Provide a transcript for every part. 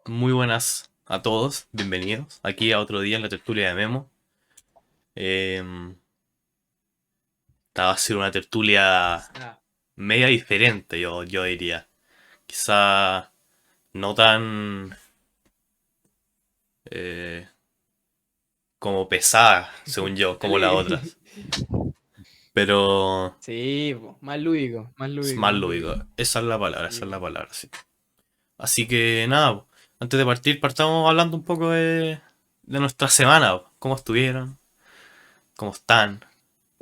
Muy buenas a todos, bienvenidos aquí a otro día en la tertulia de Memo. Esta va a ser una tertulia Ah, media diferente, yo diría. Quizá no tan eh, como pesada, según yo, como las otras. Pero sí, po, más lúdico, más es lúdico, más más lúdico. lúdico. Esa Sí, es la po. palabra, sí. Así que nada, antes de partir, partamos hablando un poco de nuestra semana. ¿Cómo estuvieron? ¿Cómo están?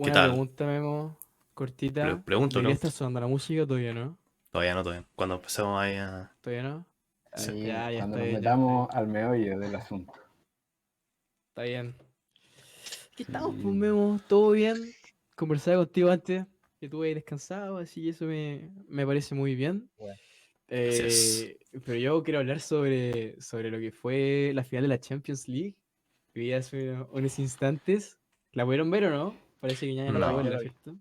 ¿Qué Una tal? pregunta, Memo, cortita. Pregunto, ¿Debería estar pregunto. sonando la música o todavía no? Todavía no, todavía no. Cuando empecemos ahí a... ¿Todavía no? Sí. Ahí, Ya cuando está nos bien, ya está metamos bien. al meollo del asunto. Está bien. ¿Qué estamos, pues, Sí. Memo? ¿Todo bien? Conversaba contigo antes que tú habías descansado, así eso me parece muy bien. Bueno, Así es. Pero yo quiero hablar sobre lo que fue la final de la Champions League. Vi hace unos instantes. ¿La pudieron ver o no? Parece que ya no pudo No, yo verla, lo vi. ¿cierto?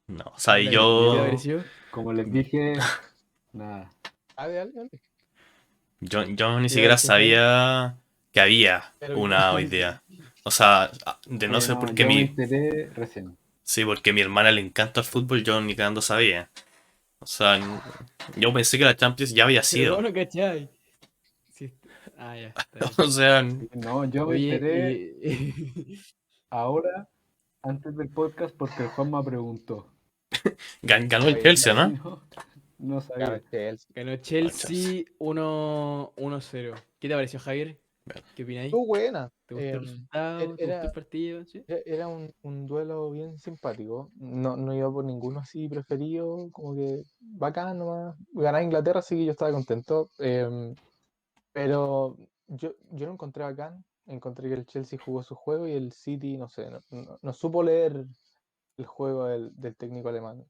no. O sea, ¿No la viste? ¿Qué te yo, pareció? Como les dije, nada. Dale, dale. yo ni ¿Qué iba a siquiera decir, Javier? sabía que había Pero yo una hoy día. O sea, de no ser No, porque yo me enteré recién. sí, porque a mi hermana le encanta el fútbol, yo ni cagando sabía. O sea, yo pensé que la Champions ya había Pero ¿cómo sido. no cachai? Sí, ya, está bien. O sea, Sí, no, yo me Oye, enteré ahora, antes del podcast, porque el Juan me preguntó. ganó el Oye, Chelsea, si ¿no? no, no sabía. Chelsea. ganó Ganó el Chelsea. Chelsea 1-0. ¿Qué te pareció, Javier? ¿Qué opináis? Estuvo buena. ¿Te gustó el resultado? ¿Te gustó el Era, partido? ¿Sí? era un duelo bien simpático. No iba por ninguno así preferido, como que bacán nomás. Ganar Inglaterra, sí que yo estaba contento. Pero yo lo encontré bacán. Encontré que el Chelsea jugó su juego y el City, no sé, no supo leer el juego del técnico alemán.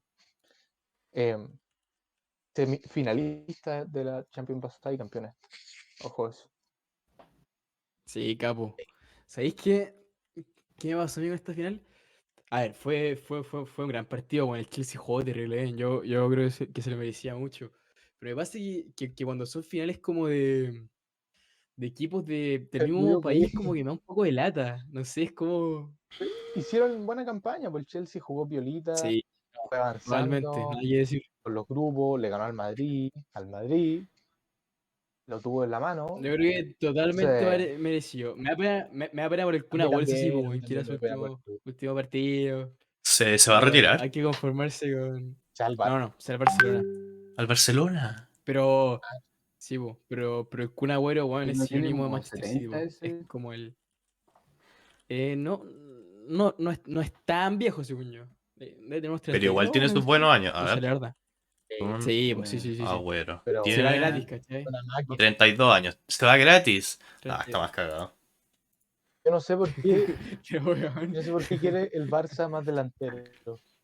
Em, Finalista de la Champions pasada y campeones. Ojo eso. Sí, capo. ¿Sabéis qué? ¿Qué me pasó a mí con esta final? A ver, fue un gran partido. Bueno, el Chelsea jugó terrible bien. Yo creo que se lo merecía mucho. Pero me pasa que cuando son finales como de equipos del El mismo mismo país, país. como que me da un poco de lata. No sé, es como. Hicieron buena campaña, pues el Chelsea jugó violita, Sí, fue totalmente, avanzando nada que decir. con los grupos, le ganó al Madrid, lo tuvo en la mano. Yo creo que totalmente Entonces, merecido. Me da pena por el a Kun mí Agüero, eso sí, también, a mí pues, que era también su me pena por tu último partido. Se va a Pero retirar hay que conformarse con. Chalbat. No, no, será Barcelona. al Barcelona. Pero, sí, po, pero el Kun Agüero, weón, Y es no tiene sinónimo de como Manchester City, 70 po. Es ese. como el. No es tan viejo, según yo. Debe tener unos Pero 32, igual tiene una sus cosa así. buenos años. A No sé, ver, la verdad. un Sí, pues sí, eh, sí, sí, sí. Agüero. Pero Se va gratis, Tiene ¿cachai? una máquina. 32 años. ¿Se va gratis? Ah, está 32. más cagado. Yo no sé por qué, Qué weón. yo no sé por qué quiere el Barça más delantero.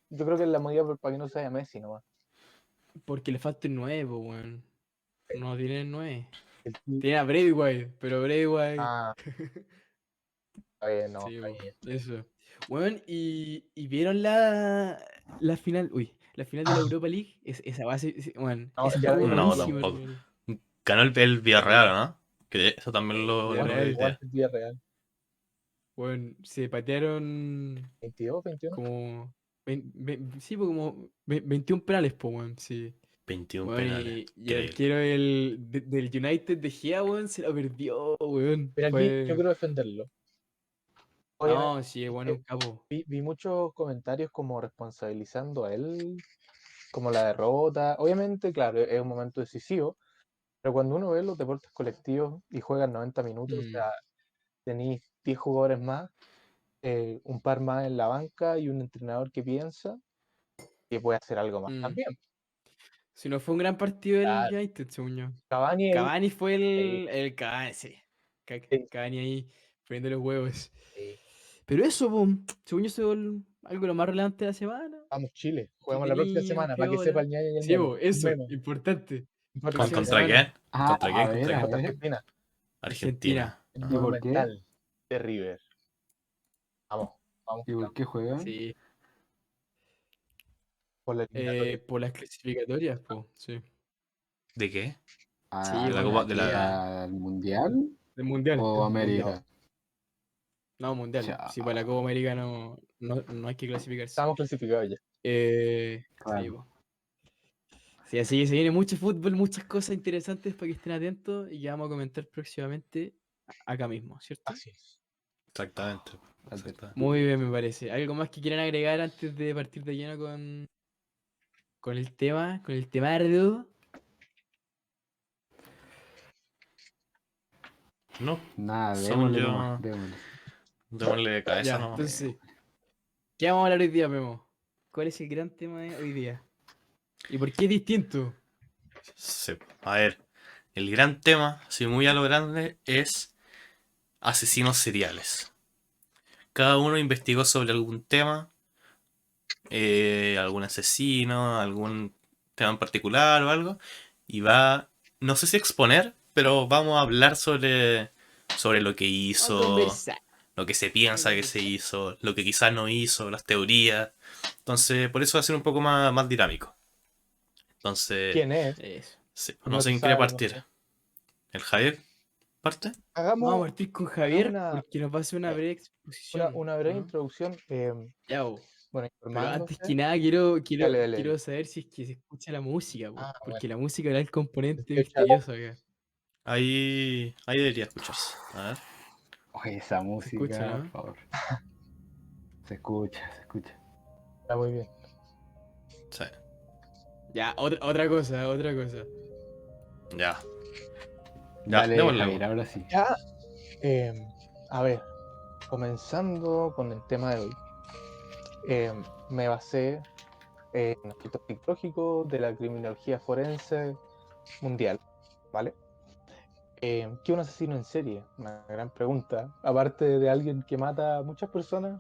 Yo creo que es la medida para que no se vaya Messi nomás. Porque le falta el 9, po, weón. No tiene el 9. El tío- Tiene a Brady White, pero Brady White. ah, está bien, no, Sí, está po, bien. eso. Weón, y vieron la final. Uy, la final de la Europa League. Esa base, weón, No, esa ya la vi, estuvo no la vi No, buenísima, tampoco. hermano. Ganó el Villarreal, Sí, ¿no? Que eso también lo vi hoy Villarreal. día. Aguante el Villarreal. Weón, se patearon 22, 21. como. Sí, pues como 21 penales, po, weón, sí. 21 Weón, penales. y el Increíble. arquero del United de Gea, weón, se lo perdió, weón. Pero aquí yo Fue. quiero defenderlo. Obviamente, No, sí, es bueno, un capo. vi muchos comentarios como responsabilizando a él, como la derrota. Obviamente, claro, es un momento decisivo, pero cuando uno ve los deportes colectivos y juegan 90 minutos, o Mm, sea, tenéis 10 jugadores más, un par más en la banca y un entrenador que piensa que puede hacer algo más mm. también. Si no fue un gran partido el Claro, United, según yo. Cavani ahí, Cavani fue ahí, el Cavani, sí. ahí, Cavani ahí, poniendo los huevos. ahí. Pero eso, pum, según yo, eso es algo de lo más relevante de la semana. Vamos, Chile, jugamos la próxima Entretenido, semana para que sepa piola. el ñaño y el Sí, memo. po, Un eso, memo, importante. importante. ¿Contra Semana, quién? Ah, ¿Contra quién? ¿Contra a quién? Contra ver. Argentina, Argentina. Argentina. el ¿Y Ah, por qué? Monumental de River. Vamos, vamos, ¿Y por vamos. qué juegan? Sí. Por la eliminatoria. Por las clasificatorias, po, sí. ¿de qué? Sí, ¿A, de la bueno, Copa, de la... al Mundial del Mundial. o Mundial. América? No, Mundial. Chao. Si para la Copa América no hay que clasificarse. Estamos clasificados ya. Sí, Claro. po. Sí, así que se viene mucho fútbol, muchas cosas interesantes para que estén atentos y que vamos a comentar próximamente acá mismo, ¿cierto? Así es. Exactamente. Alberto. Exactamente. Muy bien, me parece. ¿Algo más que quieran agregar antes de partir de lleno con el temario? No, Nada, según démosle nomás, yo, démosle. démosle de cabeza, Ya, ¿no? entonces, ¿qué vamos a hablar hoy día, Memo? ¿Cuál es el gran tema de hoy día? ¿Y por qué es distinto? Sí. A ver, el gran tema, así muy a lo grande, es asesinos seriales. Cada uno investigó sobre algún tema, algún asesino, algún tema en particular o algo, y va, no sé si exponer, pero vamos a hablar sobre lo que Vamos a hizo, conversar. lo que se Vamos a piensa que se conversar. hizo, lo que quizás no hizo, las teorías. Entonces, por eso va a ser un poco más dinámico. Entonces, ¿Quién es? Eso. sí, Si no no sé se quién quiere sabe, no partir. sé. ¿El Javier parte? Vamos a Hagamos, partir con hagamos Javier porque nos va a hacer una breve exposición, una ¿o breve no? introducción. Ya, bo. Bueno, Pero antes informándose. que nada Dale, dale, quiero dale. saber si es que se escucha la música, po, Ah, bueno. porque la música era el componente 18. misterioso acá. Ahí debería escucharse. A ver. Oye, esa Se escucha, música, por ¿no? favor. Se escucha, se escucha. Está muy bien. Sí, Ya, otra cosa, otra cosa. ya. Ya, Dale, démosle. Javier, ahora sí. Ya, eh, a ver, comenzando con el tema de hoy. Me basé en aspectos psicológicos de la criminología forense mundial, ¿vale? ¿Qué es un asesino en serie? Una gran pregunta. Aparte de alguien que mata a muchas personas,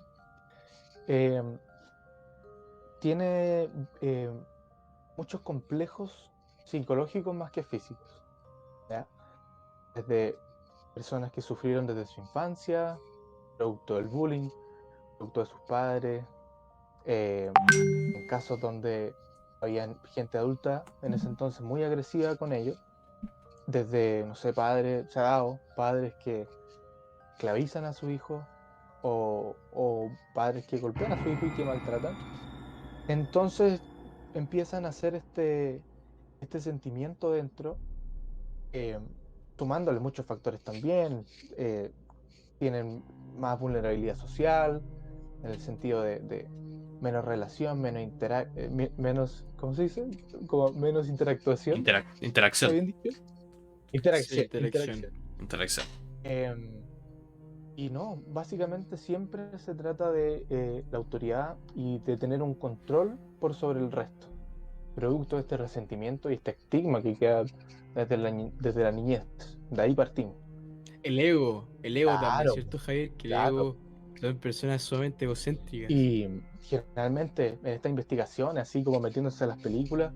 eh, tiene muchos complejos psicológicos más que físicos, ¿ya? Desde personas que sufrieron desde su infancia, producto del bullying, producto de sus padres, en casos donde había gente adulta en ese entonces muy agresiva con ellos, desde, no sé, padres, se ha dado padres que esclavizan a su hijo o padres que golpean a su hijo y que maltratan. Entonces empiezan a hacer este sentimiento dentro, eh, sumándole muchos factores también. Tienen más vulnerabilidad social, en el sentido de menos relación, menos, ¿cómo se dice? Como menos interactuación. ¿Está Interacción. bien dicho? Sí, Interacción, interacción. interacción. Interacción. Em, y no, básicamente siempre se trata de la autoridad y de tener un control por sobre el resto, producto de este resentimiento y este estigma que queda desde la niñez. De ahí partimos. El ego también, Claro, ¿cierto, Javier? Que el claro. ego son personas sumamente egocéntricas. Y generalmente en esta investigación, así como metiéndose a las películas,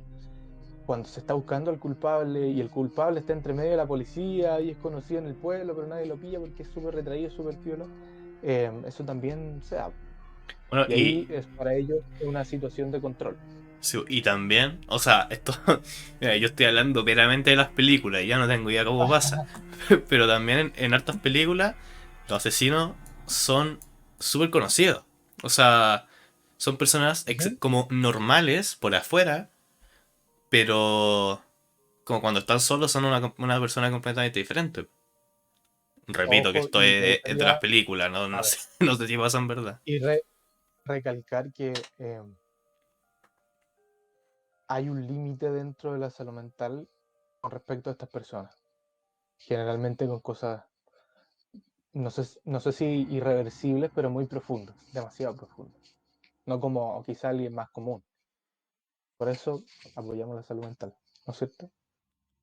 cuando se está buscando al culpable y el culpable está entre medio de la policía y es conocido en el pueblo, pero nadie lo pilla porque es súper retraído, súper piola, eso también se da. Bueno, Y ahí es para ellos una situación de control. sí, y también, o sea, esto, mira, yo estoy hablando meramente de las películas y ya no tengo idea cómo pasa, pero también en hartas películas los asesinos son súper conocidos. O sea, son personas Ujú. como normales por afuera, pero como cuando están solos son una persona completamente diferente. Repito que Ojo, esto y me es de las gustaría, películas, no, a no ver, sé, no sé si pasa en verdad. y recalcar que hay un límite dentro de la salud mental con respecto a estas personas. Generalmente con cosas, no sé si irreversibles, pero muy profundas, demasiado profundas. No como quizá alguien más común. Por eso apoyamos la salud mental, ¿no es cierto?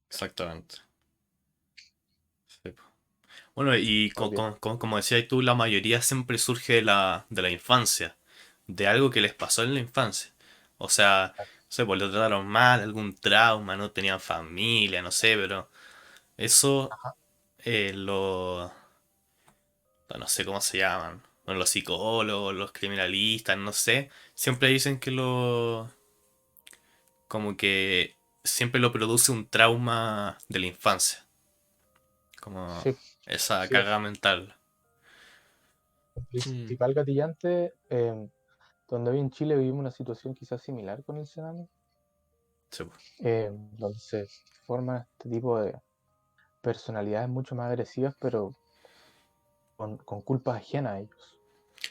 Exactamente. Sí, po. Bueno, y Muy bien. como decías tú, la mayoría siempre surge de la infancia, de algo que les pasó en la infancia. O sea, no sé, pues lo trataron mal, algún trauma, no tenían familia, no sé, pero eso Ajá. lo... no sé cómo se llaman. Bueno, los psicólogos, los criminalistas, no sé, siempre dicen que como que siempre lo produce un trauma de la infancia. Como Sí, esa sí, carga mental. el Mm. principal gatillante, donde hoy en Chile vivimos una situación quizás similar con el Sename, Sí, po. donde se forman este tipo de personalidades mucho más agresivas, pero con culpas ajenas a ellos.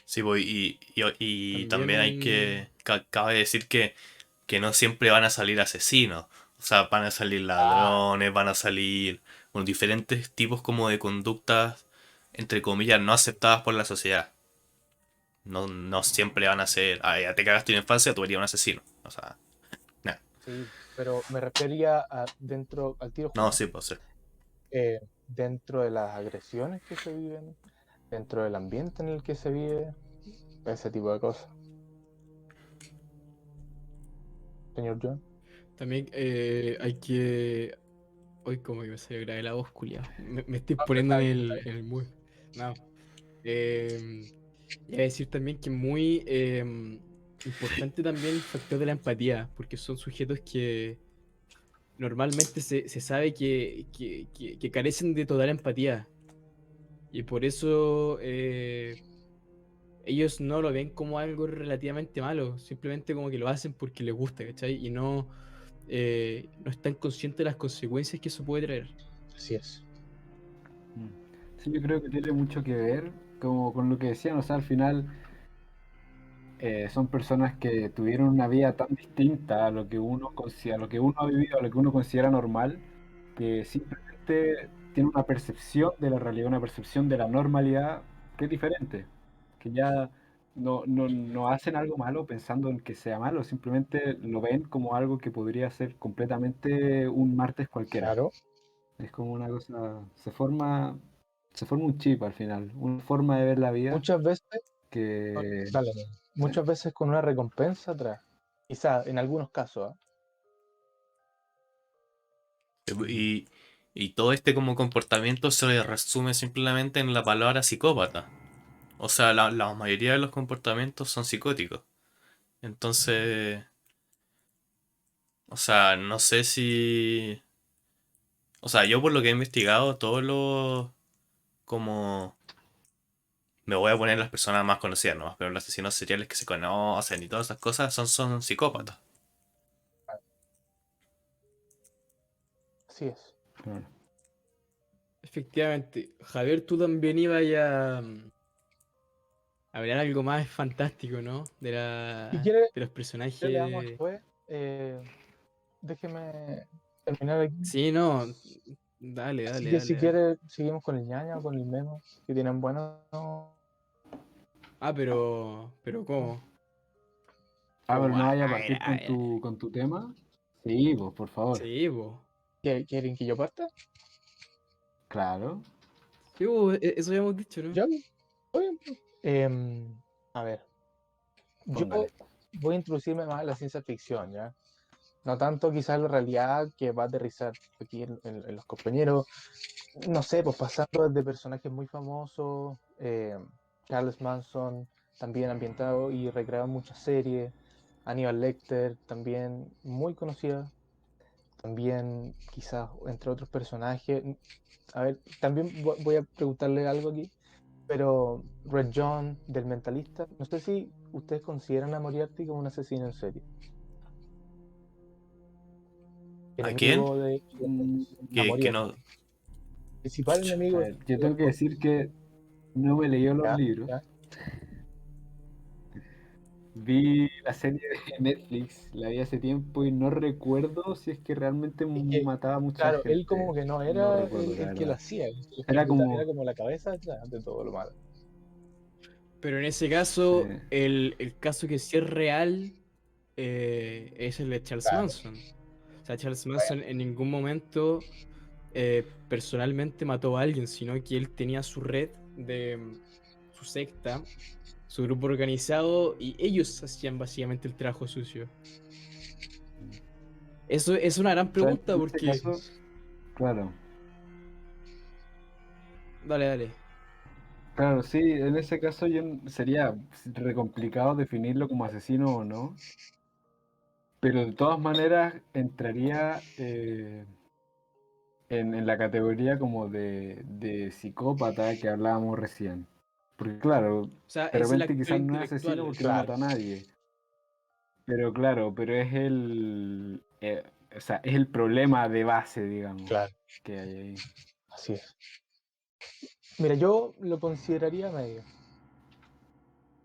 Sí, po, y También también hay un... que. Cabe decir que no siempre van a salir asesinos. O sea, van a salir Ah, ladrones, van a salir bueno, diferentes tipos como de conductas, entre comillas, no aceptadas por la sociedad. No, no siempre van a ser, ah, ya te cagaste en la infancia, tú eres un asesino. O sea, no, sí, pero me refería a dentro, al tiro no, junto, sí, pues sí. dentro de las agresiones que se viven, dentro del ambiente en el que se vive, ese tipo de cosas. Señor John. También hay que... Hoy como que me salió grave la voz, culiao. Me estoy Ah, poniendo tranqui, en el mood. No. Iba a decir también que muy importante también el factor de la empatía, porque son sujetos que normalmente se sabe que carecen de total empatía. Y por eso ellos no lo ven como algo relativamente malo, simplemente como que lo hacen porque les gusta, ¿cachai? Y no están conscientes de las consecuencias que eso puede traer. así es. Sí, yo creo que tiene mucho que ver como con lo que decían, o sea, al final son personas que tuvieron una vida tan distinta a lo que uno a lo que uno ha vivido, a lo que uno considera normal, que simplemente tiene una percepción de la realidad, una percepción de la normalidad que es diferente, que ya no hacen algo malo pensando en que sea malo, simplemente lo ven como algo que podría ser completamente un martes cualquiera. Claro. Es como una cosa, se forma un chip al final, una forma de ver la vida Muchas veces, que... dale, amigo. ¿sí? Muchas veces con una recompensa atrás. Quizá en algunos casos, ¿ah? Ujú. Y, y todo este como comportamiento se resume simplemente en la palabra psicópata. O sea, la mayoría de los comportamientos son psicóticos. Entonces, o sea, no sé si... O sea, yo por lo que he investigado, todos los... Como... Me voy a poner las personas más conocidas nomás, pero los asesinos seriales que se conocen y todas esas cosas son psicópatas. Así es. Claro. Efectivamente, Javier, tú también ibas a hablar algo más fantástico, ¿no? Si quiere, De los yo le damos personajes. después. Déjeme terminar aquí. Sí, no, dale, Así dale, que dale, si dale. quiere, seguimos con el ñaña o con el memo, que tienen buenos. Ah, pero ¿cómo? Ah, pero ¿Cómo? no vaya a A ver, partir a ver. con tu tema. Sí, pues, por favor. Sí, po. ¿Quieren que yo parta? Claro, Sí, po, eso ya hemos dicho, ¿no? Yo, bien. A ver, yo póngale. voy a introducirme más en la ciencia ficción, ¿ya? No tanto quizás la realidad que va a aterrizar aquí en los compañeros. No sé, pues pasando desde personajes muy famosos, Charles Manson, también ambientado y recreado en muchas series, Hannibal Lecter, también muy conocida, también quizás entre otros personajes. A ver, también voy a preguntarle algo aquí, pero Red John del Mentalista, no sé si ustedes consideran a Moriarty como un asesino en serie, ¿A quién? enemigo de Mm, a Que Moriarty, no... principal Chucha. a enemigo de ver, yo tengo que decir que no me leí los ya, libros. ya. Vi la serie de Netflix, la vi hace tiempo y no recuerdo si es que realmente Es que, mataba a mucha claro, él gente. como que no No era recuerdo, la el que lo verdad. hacía, el que lo Era ejecutaba, era como... como la cabeza detrás de todo lo malo. Pero en ese Sí, caso, el caso que sí es real es el de Charles Claro, Manson. O sea, Charles bueno, Manson en ningún momento personalmente mató a alguien, sino que él tenía su red de su secta, su grupo organizado, y ellos hacían básicamente el trabajo sucio. Eso es una gran o sea, pregunta en ese porque... caso, claro. Dale, dale. Claro, sí, en ese caso sería re complicado definirlo como asesino o no, Pero de todas maneras entraría en la categoría como de psicópata que hablábamos recién. Porque claro, O sea, de es el repente actor quizás no es intelectual. asesino porque no Claro. mata a nadie. Pero claro, pero es o sea, es el problema de base, digamos, Claro, que hay ahí. así es. Mira, yo lo consideraría medio.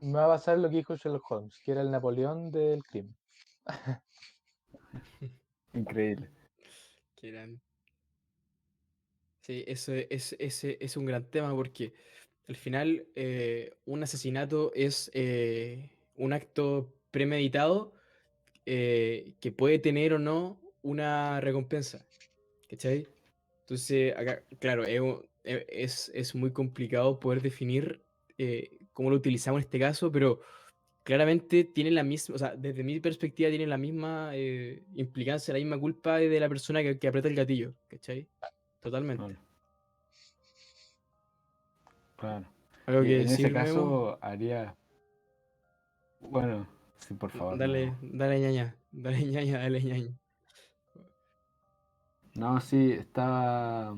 Me va a pasar lo que dijo Sherlock Holmes, que era el Napoleón del crimen. Increíble. Que eran- Sí, eso es un gran tema porque al final un asesinato es un acto premeditado que puede tener o no una recompensa. ¿Cachai? Entonces, acá, claro, es muy complicado poder definir cómo lo utilizamos en este caso, pero claramente tiene la misma, o sea, desde mi perspectiva tiene la misma implicancia, la misma culpa de la persona que aprieta el gatillo, ¿cachai? Totalmente. Claro, claro. ¿Algo Y que en ese decir, Memo? caso haría, bueno, sí, por favor, Dale, Memo. dale ñaña, dale ñaña, dale ñaña. No, sí, estaba.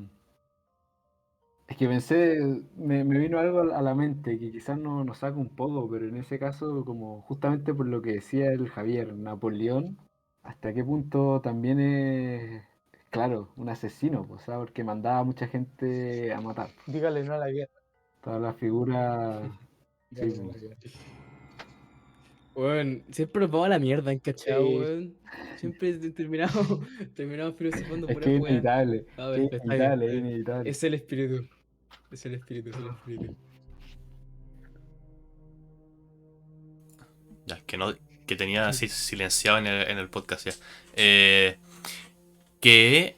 Es que pensé, me vino algo a la mente que quizás nos saca un poco, pero en ese caso, como justamente por lo que decía el Javier, Napoleón, ¿hasta qué punto también es, claro, un asesino? Pues, ¿sabes? Porque mandaba a mucha gente a matar. Dígale no a la guerra. Toda la figura, sí, Dígale no a pues. la guerra. Weón, siempre nos vamos a la mierda, ¿cachado, Sí, weón? Siempre terminamos filosofando Es pura que es weá. inevitable, A ver, es está bien, inevitable, está es bien. inevitable. Es el espíritu. Es el espíritu, es el espíritu. Ya, que tenía así silenciado en el podcast ya. Eh, que,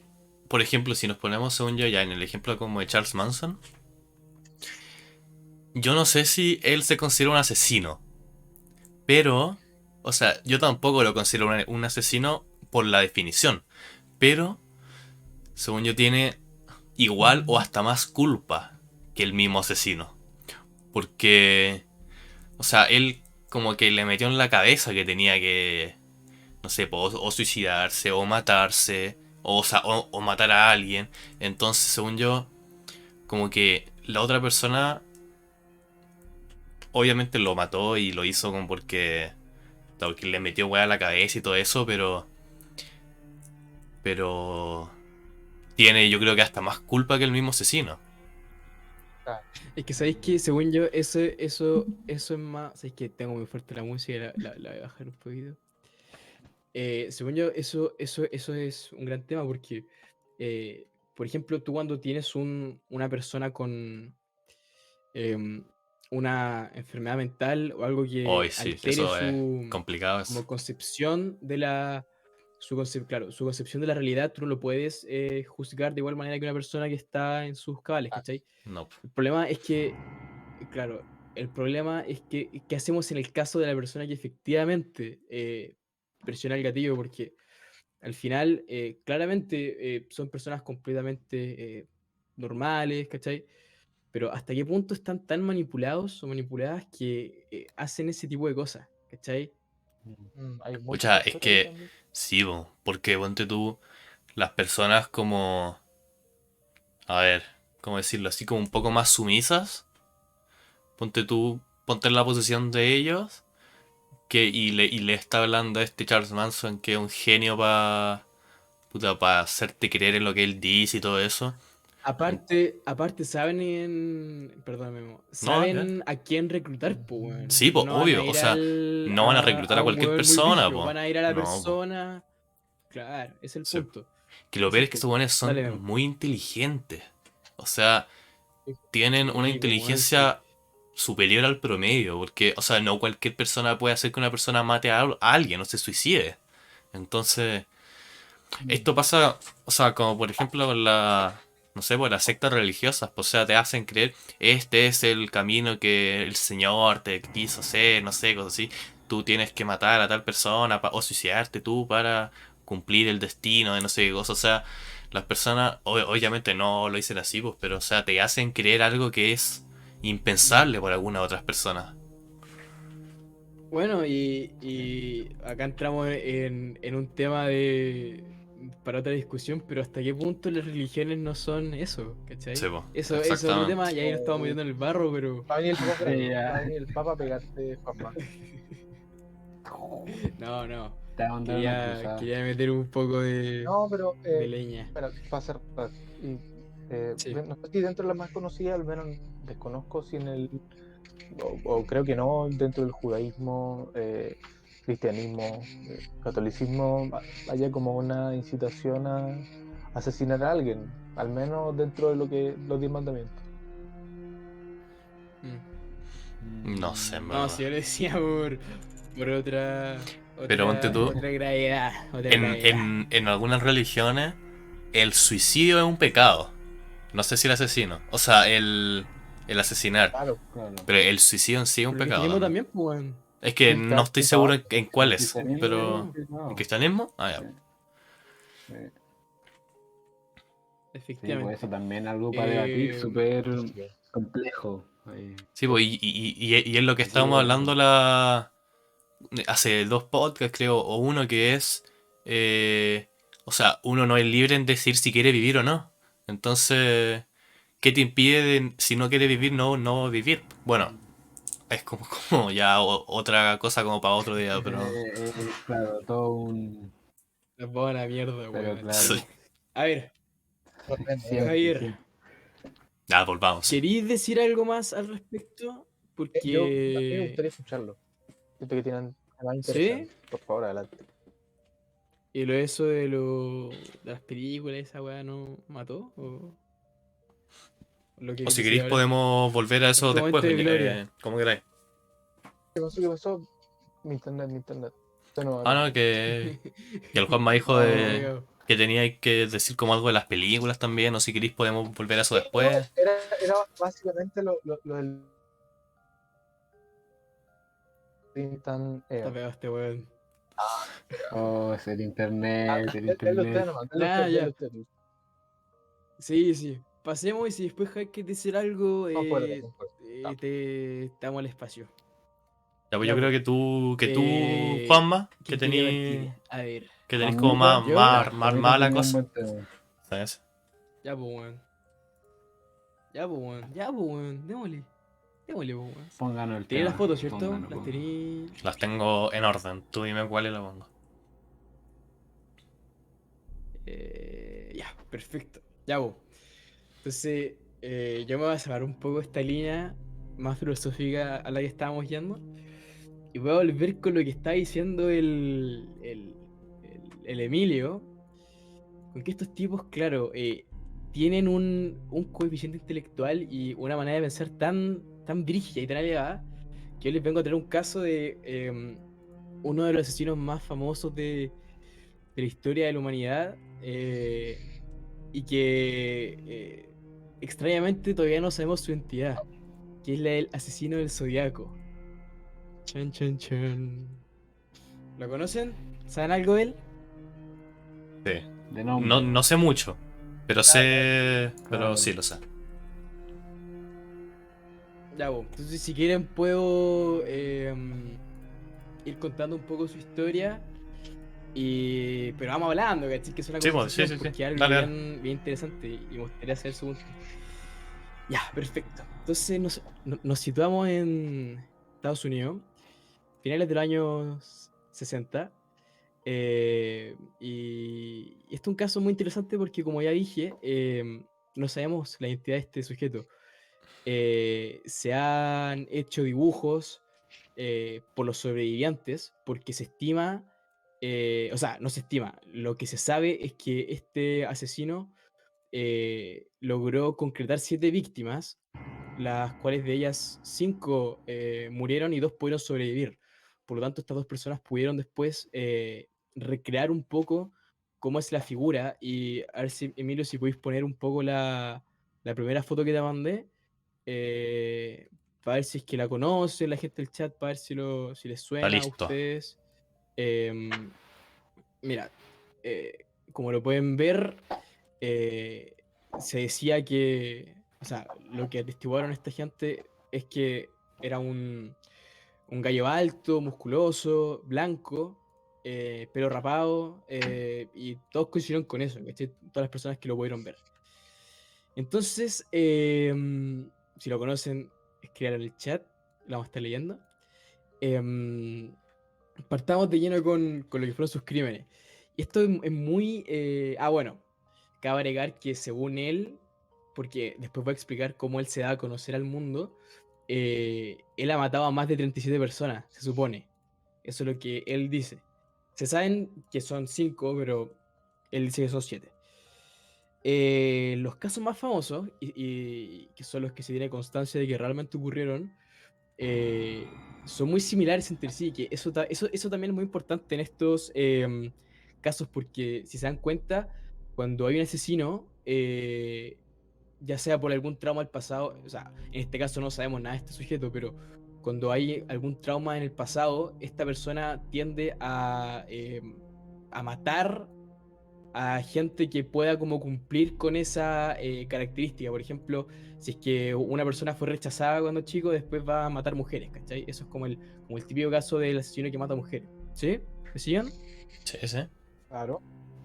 por ejemplo, si nos ponemos, según yo, ya en el ejemplo como de Charles Manson, yo no sé si él se considera un asesino, pero, o sea, yo tampoco lo considero un asesino por la definición, pero, según yo, tiene igual o hasta más culpa que el mismo asesino, porque, o sea, él como que le metió en la cabeza que tenía que, no sé, o suicidarse, o matarse, o matar a alguien. Entonces, según yo, como que la otra persona obviamente lo mató y lo hizo como porque le metió weá a la cabeza y todo eso, pero tiene yo creo que hasta más culpa que el mismo asesino. claro. Es que sabéis que, según yo, eso es más. Sabéis que tengo muy fuerte la música y la voy a bajar un poquito. Según yo, eso es un gran tema porque, por ejemplo, tú cuando tienes una persona con em, una enfermedad mental o algo Hoy que sí, altere eso es su complicado eso. como concepción de claro, su concepción de la realidad, tú no lo puedes juzgar de igual manera que una persona que está en sus cabales, ¿cachai? No. El problema es que, claro, el problema es que, ¿qué hacemos en el caso de la persona que efectivamente presiona el gatillo? Porque al final, claramente son personas completamente normales, ¿cachai? Pero ¿hasta qué punto están tan manipulados o manipuladas que hacen ese tipo de cosas? ¿Cachai? Hay muchos Pucha, es factores ahí que también. sí, porque ponte tú, las personas como, a ver, ¿cómo decirlo? Así como un poco más sumisas, ponte tú, ponte en la posición de ellos, y le está hablando a este Charles Manson que es un genio para hacerte creer en lo que él dice y todo eso. Aparte, perdón, Memo, No, ya. saben a quién reclutar, pues, weón. Sí, pues No van a obvio, o ir sea, no van a reclutar a a un cualquier weón muy persona, brígido, pues. van a ir a la No, pues. persona. Claro, es el Sí. punto. Que lo Es peor el es que estos punto. buenos son Dale, Memo. muy inteligentes. O sea, Sí, tienen una Sí, pues, weón, sí. inteligencia superior al promedio. Porque, o sea, no cualquier persona puede hacer que una persona mate a alguien o se suicide. Entonces, esto pasa, o sea, como por ejemplo con no sé, por las sectas religiosas, pues, o sea, te hacen creer, este es el camino que el Señor te quiso hacer, no sé, cosas así. Tú tienes que matar a tal persona o suicidarte tú para cumplir el destino de no sé qué cosa. O sea, las personas, obviamente no lo dicen así, pues, pero, o sea, te hacen creer algo que es impensable por algunas otras personas. Bueno, y acá entramos en un tema para otra discusión, pero ¿hasta qué punto las religiones no son eso? ¿Cachai? Sí, po, Eso es otro exactamente. tema y ahí nos estamos metiendo en el barro, pero Va a venir el Papa, Sí, ya. va a venir el Papa a pegarte, Juanma. no. Te va a mandar una cruzada. Quería meter un poco No, pero de leña. espera, para hacer, Sí. no sé si dentro de las más conocidas, al menos desconozco si en o creo que no, dentro del judaísmo, cristianismo, catolicismo, haya como una incitación a asesinar a alguien, al menos dentro de los 10 mandamientos. No sé, en No, verdad. si yo lo decía por Pero ponte tú, otra gravedad, otra en, gravedad. en algunas religiones, el suicidio es un pecado. No sé si el asesino. O sea, el asesinar. Claro, Claro. Pero el suicidio en sí es un Pero el pecado cristianismo también. también, pues, weón. Es que Sí, no estoy sí, seguro no, en El cuáles. cristianismo Pero. es pecado. ¿En cristianismo? Ah, ya. Sí, sí. Sí, pues eso Efectivamente. también es algo para debatir, Eh, súper complejo. Ahí. Sí, pues, y es lo que Así estábamos hablando que, hace 2 podcasts, creo, o uno que es. O sea, uno no es libre en decir si quiere vivir o no. Entonces, ¿qué te impide si no quiere vivir, no vivir? Bueno, es como ya otra cosa como para otro día, pero. claro, todo un... nos vamos a la mierda, Pero weón. Sí. claro, A ver, siempre, Javier, siempre. Ya, volvamos. ¿queréis decir algo más al respecto? a mí me Porque... gustaría escucharlo. Siento que tienen más ¿Sí? interesante. Por favor, adelante. ¿Y eso de las películas, esa weá no mató? ¿O lo O queréis si decir queréis ahora? podemos volver a En eso tu después, momento de gloria. como queráis. ¿Qué pasó? ¿Qué pasó? Mi internet, mi internet. De nuevo Ah, acá. no, que el Juan me dijo Cagao, cagao. que teníais que decir como algo de las películas también, o si queréis podemos volver a eso Sí, no, después. era básicamente lo del tan Está pegado este weón. Oh, es el internet, el denle usted internet. nomás, Nada, denle ya. usted. Sí. Pasemos y si después hay que decir algo, Concuerdo, concuerdo. te damos el espacio. Ya, pues yo Ya, creo pues. que tú, Juanma, ¿Quién quería partir? A ver. que tenés como Juanmito, ¿Yo? Juanmito mala tenía un cosa. buen tema. ¿Sabes? Ya, pues, weón. Démosle, pues, weón. Pónganos el Tenía las tema. fotos, ¿cierto? Pónganos, Las pónganos. tení. Las tengo en orden. Tú dime cuál y la pongo. Ya, perfecto. Ya, vos. Entonces, yo me voy a salvar un poco esta línea más filosófica a la que estábamos yendo. Y voy a volver con lo que está diciendo el Emilio. Con que estos tipos, claro, tienen un coeficiente intelectual y una manera de pensar tan brígida y tan elevada que yo les vengo a traer un caso de uno de los asesinos más famosos de la historia de la humanidad y que extrañamente todavía no sabemos su identidad, que es la del asesino del Zodiaco. Chan, chan, chan. ¿Lo conocen? ¿Saben algo de él? Sí. De No, nombre. no sé mucho, pero sé. Pero Claro. sí lo sé. Ya, bueno. Entonces, si quieren, puedo ir contando un poco su historia. Pero vamos hablando, ¿cachai? Que es una Sí, pues, sí, conversación sí, sí. porque es algo Dale, dale. bien interesante y me gustaría saber su punto. Ya, perfecto. Entonces nos situamos en Estados Unidos, finales de los años 60. Y este es un caso muy interesante porque, como ya dije, no sabemos la identidad de este sujeto. Se han hecho dibujos por los sobrevivientes porque se estima, o sea, no se estima, lo que se sabe es que este asesino logró concretar 7 víctimas, las cuales de ellas 5 murieron y 2 pudieron sobrevivir. Por lo tanto, estas 2 personas pudieron después recrear un poco cómo es la figura y a ver si, Emilio, si podéis poner un poco la primera foto que te mandé, eh, para ver si es que la conoce la gente del chat, para ver si les Está suena a listo. ustedes. Em, Mira, como lo pueden ver, eh, se decía que, o sea, lo que atestiguaron esta gente es que era un un gallo alto, musculoso, blanco, pelo rapado, y todos coincidieron con eso, ¿cachai? Todas las personas que lo pudieron ver. Entonces, si lo conocen, escriban en el chat, lo vamos a estar leyendo. Partamos de lleno con lo que fueron sus crímenes. Y esto es muy... bueno, cabe agregar que según él, porque después voy a explicar cómo él se da a conocer al mundo, él ha matado a más de 37 personas, se supone. Eso es lo que él dice. Se saben que son 5, pero él dice que son 7. Los casos más famosos, y que son los que se tiene constancia de que realmente ocurrieron, son muy similares entre sí, que eso también es muy importante en estos casos, porque si se dan cuenta, cuando hay un asesino, ya sea por algún trauma del pasado, o sea, en este caso no sabemos nada de este sujeto, pero cuando hay algún trauma en el pasado, esta persona tiende a matar a gente que pueda como cumplir con esa característica. Por ejemplo, si es que una persona fue rechazada cuando chico, después va a matar mujeres, ¿cachai? Eso es como el típico caso del asesino que mata mujeres. ¿Sí? ¿Me siguen? Sí, sí. Claro.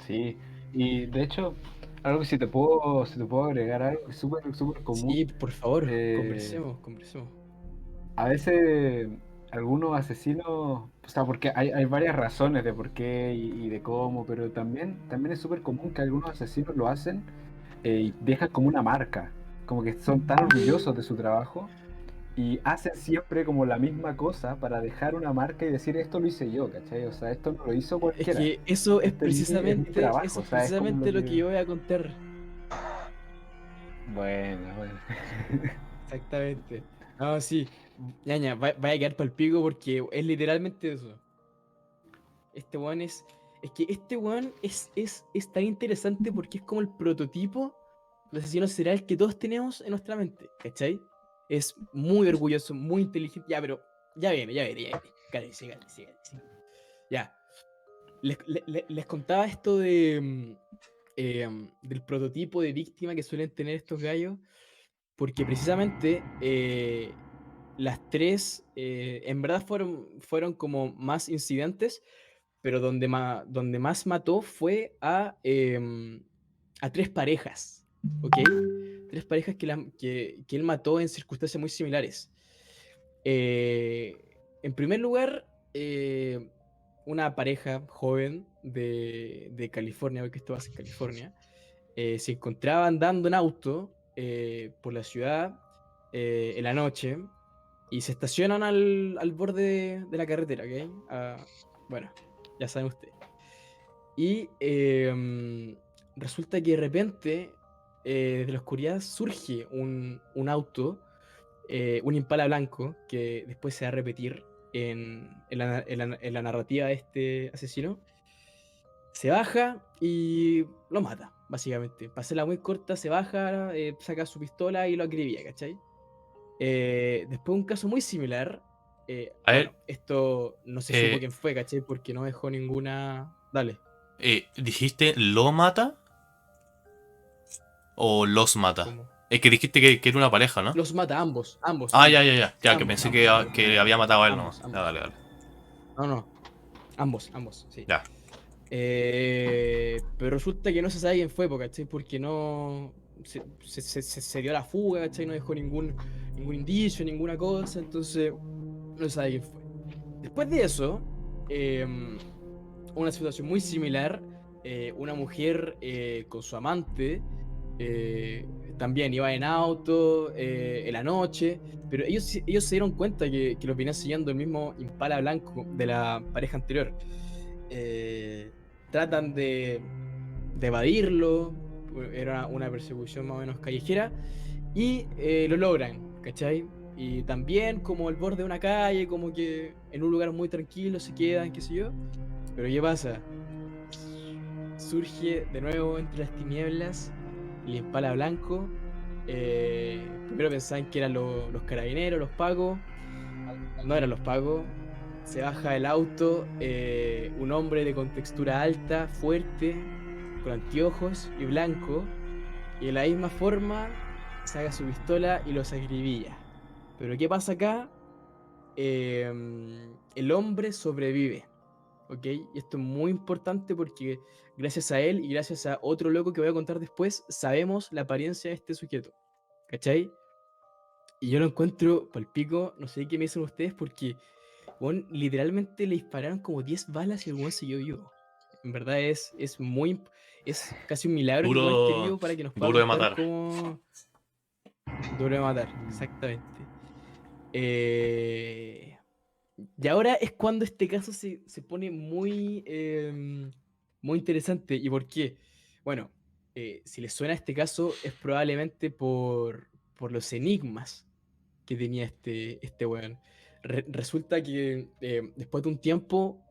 Sí, y de hecho, algo que si te puedo agregar algo que es súper común. Sí, por favor, eh, conversemos. A veces algunos asesinos, o sea, porque hay varias razones de por qué y de cómo, pero también es súper común que algunos asesinos lo hacen y dejan como una marca, como que son tan orgullosos de su trabajo y hacen siempre como la misma cosa para dejar una marca y decir esto lo hice yo, ¿cachai? O sea, esto no lo hizo Es cualquiera. que eso es Es mi trabajo, eso o es sea, es como precisamente lo que yo voy a contar. Bueno. Exactamente. No, sí. Ñaña, vaya a quedar pa'l pico porque es literalmente eso. Este weón es. Es que este weón es tan interesante porque es como el prototipo de asesino serial que todos tenemos en nuestra mente, ¿cachai? Es muy orgulloso, muy inteligente. Ya, pero. Ya viene. Cállense. Ya. Les contaba esto del prototipo de víctima que suelen tener estos gallos. Porque precisamente las tres en verdad fueron como más incidentes, pero donde más mató fue a tres parejas, ¿ok? Tres parejas que él mató en circunstancias muy similares. En primer lugar, una pareja joven de California, porque esto va a ser California, se encontraba andando en auto por la ciudad en la noche y se estacionan al borde de la carretera, ¿ok? Bueno, ya saben ustedes. Y resulta que de repente, desde la oscuridad, surge un auto, un Impala blanco, que después se va a repetir en la narrativa de este asesino. Se baja y lo mata, básicamente. Para hacerla muy corta, se baja, saca su pistola y lo acribilla, ¿cachai? Después un caso muy similar. A ver, Bueno, esto no se supo eh, quién fue, ¿cachai? Porque no dejó ninguna... Dale. ¿dijiste lo mata o los mata? ¿Cómo? Es que dijiste que era una pareja, ¿no? Los mata ambos. Ah, ya, que Ambos, pensé ambos. que había matado a él nomás. Ambos. Ya, dale. No. Ambos, sí. Ya. Pero resulta que no se sabe quién fue, ¿cachai? Porque no... Se dio la fuga, ¿cachai? No dejó ningún indicio, ninguna cosa, entonces no se sabe quién fue. Después de eso, una situación muy similar, una mujer con su amante, también iba en auto en la noche, pero ellos se dieron cuenta que los venía siguiendo el mismo Impala blanco de la pareja anterior. Tratan de evadirlo, era una persecución más o menos callejera, y lo logran, ¿cachai? Y también como al borde de una calle, como que en un lugar muy tranquilo se quedan, qué sé yo. Pero ¿qué pasa? Surge de nuevo entre las tinieblas el Impala blanco. Primero pensaban que eran los carabineros, los pagos. No eran los pagos. Se baja del auto un hombre de contextura alta, fuerte, con anteojos y blanco. Y de la misma forma saca su pistola y los acribilla. Pero ¿qué pasa acá? el hombre sobrevive, ¿ok? Y esto es muy importante porque gracias a él y gracias a otro loco que voy a contar después, sabemos la apariencia de este sujeto, ¿cachai? Y yo lo encuentro palpico, no sé qué me dicen ustedes, porque weón, literalmente le dispararon como 10 balas y el weón siguió vivo. En verdad es muy... Es casi un milagro que el weón esté Duro, vivo para que nos pueda duro de contar matar. cómo... Duro de matar, exactamente. Eh, Y ahora es cuando este caso se pone muy, muy interesante. ¿Y por qué? Bueno, si les suena este caso es probablemente por los enigmas que tenía este weón. Resulta que después de un tiempo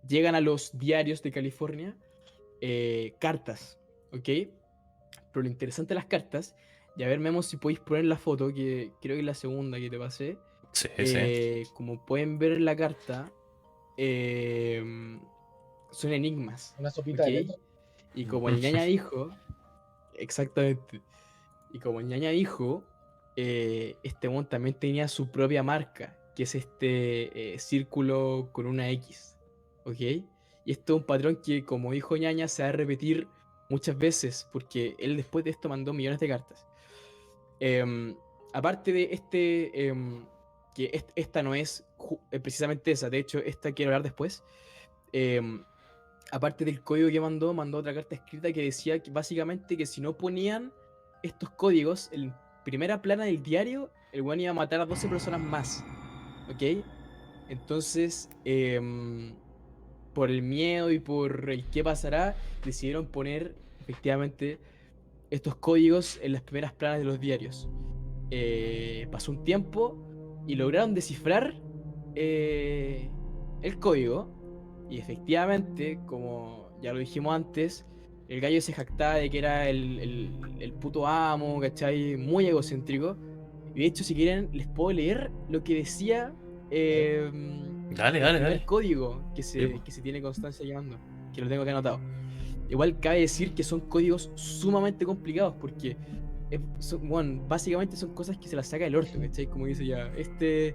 llegan a los diarios de California cartas, ¿ok? Pero lo interesante de las cartas, y a ver, Memo, si podéis poner la foto, que creo que es la segunda que te pasé. Sí, sí. Como pueden ver en la carta, eh, son enigmas, Una sopita ¿ok? de letras. Y como el ñaña dijo, exactamente, y como el ñaña dijo, este mon también tenía su propia marca, que es este círculo con una X, ¿ok? Y esto es un patrón que, como dijo ñaña, se va a repetir muchas veces, porque él después de esto mandó millones de cartas. Em, Aparte de esta no es precisamente esa, de hecho, esta quiero hablar después. em, Aparte del código que mandó otra carta escrita que decía que básicamente que si no ponían estos códigos en primera plana del diario, el weón iba a matar a 12 personas más. ¿Ok? Entonces, por el miedo y por el qué pasará, decidieron poner efectivamente estos códigos en las primeras planas de los diarios. Pasó un tiempo y lograron descifrar eh, el código. Y efectivamente, como ya lo dijimos antes, el gallo se jactaba de que era el puto amo, ¿cachai? Muy egocéntrico. Y de hecho, si quieren, les puedo leer lo que decía Dale, el dale, primer dale. código Sí, po. que se tiene constancia llamando, que lo tengo acá anotado. Igual cabe decir que son códigos sumamente complicados porque bueno, básicamente son cosas que se las saca del orto, ¿cachai? Como dice ya, este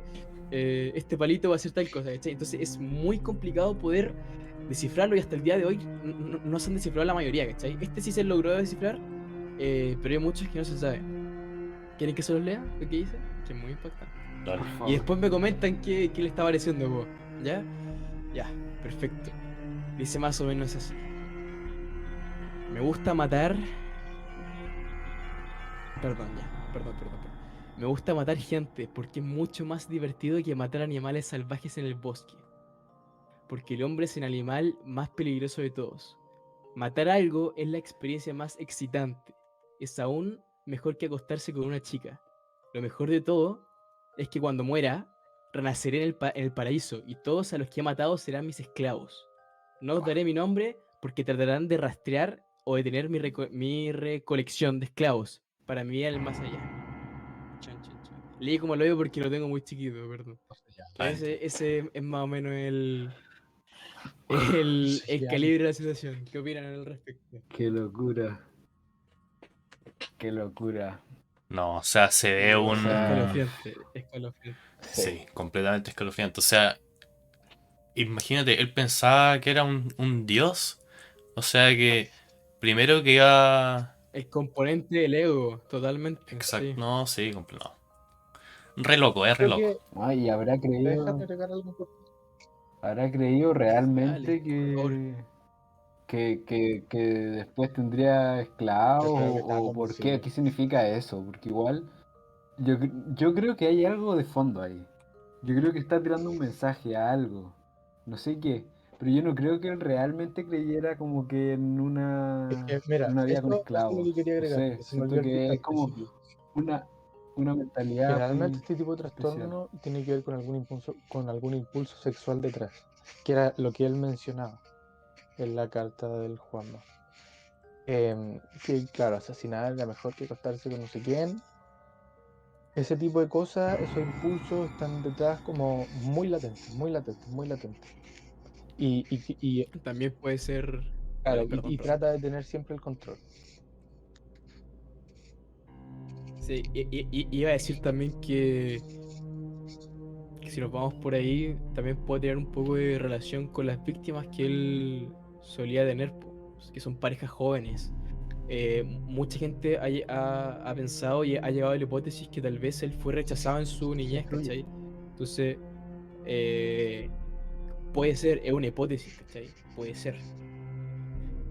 palito va a hacer tal cosa, ¿cachai? Entonces es muy complicado poder descifrarlo y hasta el día de hoy no se han descifrado la mayoría, ¿cachai? Este sí se logró descifrar, pero hay muchos que no se saben. ¿Quieren que se los lea lo que dice? Que es muy impactante. Dale. Por Y favor. después me comentan qué le está pareciendo, po. ¿Ya? Ya, perfecto. Dice más o menos así. Me gusta matar. Perdón, ya. Perdón. Me gusta matar gente porque es mucho más divertido que matar animales salvajes en el bosque. Porque el hombre es el animal más peligroso de todos. Matar algo es la experiencia más excitante. Es aún mejor que acostarse con una chica. Lo mejor de todo es que cuando muera, renaceré en el paraíso y todos a los que he matado serán mis esclavos. No os daré mi nombre porque tratarán de rastrear o detener mi recolección de esclavos para mi vida en el más allá. Chan. Leí como lo veo porque lo tengo muy chiquito, perdón. Ah, Ese es más o menos el Ya. calibre de la situación. ¿Qué opinan al respecto? Qué locura. Qué locura. no, o sea, se ve O sea, Escalofriante. Sí, completamente escalofriante. O sea, imagínate, él pensaba que era un dios. O sea que primero que iba... El componente del ego, totalmente. Exacto, Sí. no, sí, no. Re loco, es re Creo loco. que ay, me dejan agregar algo importante. habrá creído Dale, realmente por favor. que después tendría esclavos Yo creo que estaba o por qué, convencido. qué significa eso, porque igual yo creo que hay algo de fondo ahí. Yo creo que está tirando un mensaje a algo, no sé qué, pero yo no creo que él realmente creyera como que Es que, en mira, una vida con esto es lo esclavos. que quería No agregar, sé, que se me siento olvidó que al es como principio. una, una mentalidad Generalmente muy este tipo de especial. trastorno tiene que ver con algún impulso sexual detrás, que era lo que él mencionaba en la carta del Juanma. Que claro, asesinar era mejor que acostarse con no sé quién. Ese tipo de cosas, esos impulsos están detrás como muy latentes. Y, También puede ser. claro, Dale, perdón. y trata de tener siempre el control. Sí, iba a decir también que que si nos vamos por ahí, también puede tener un poco de relación con las víctimas que él solía tener, po, que son parejas jóvenes. Mucha gente ha pensado y ha llegado a la hipótesis que tal vez él fue rechazado en su niñez, ¿cachai? Entonces, eh, puede ser, es una hipótesis, ¿cachai? Puede ser.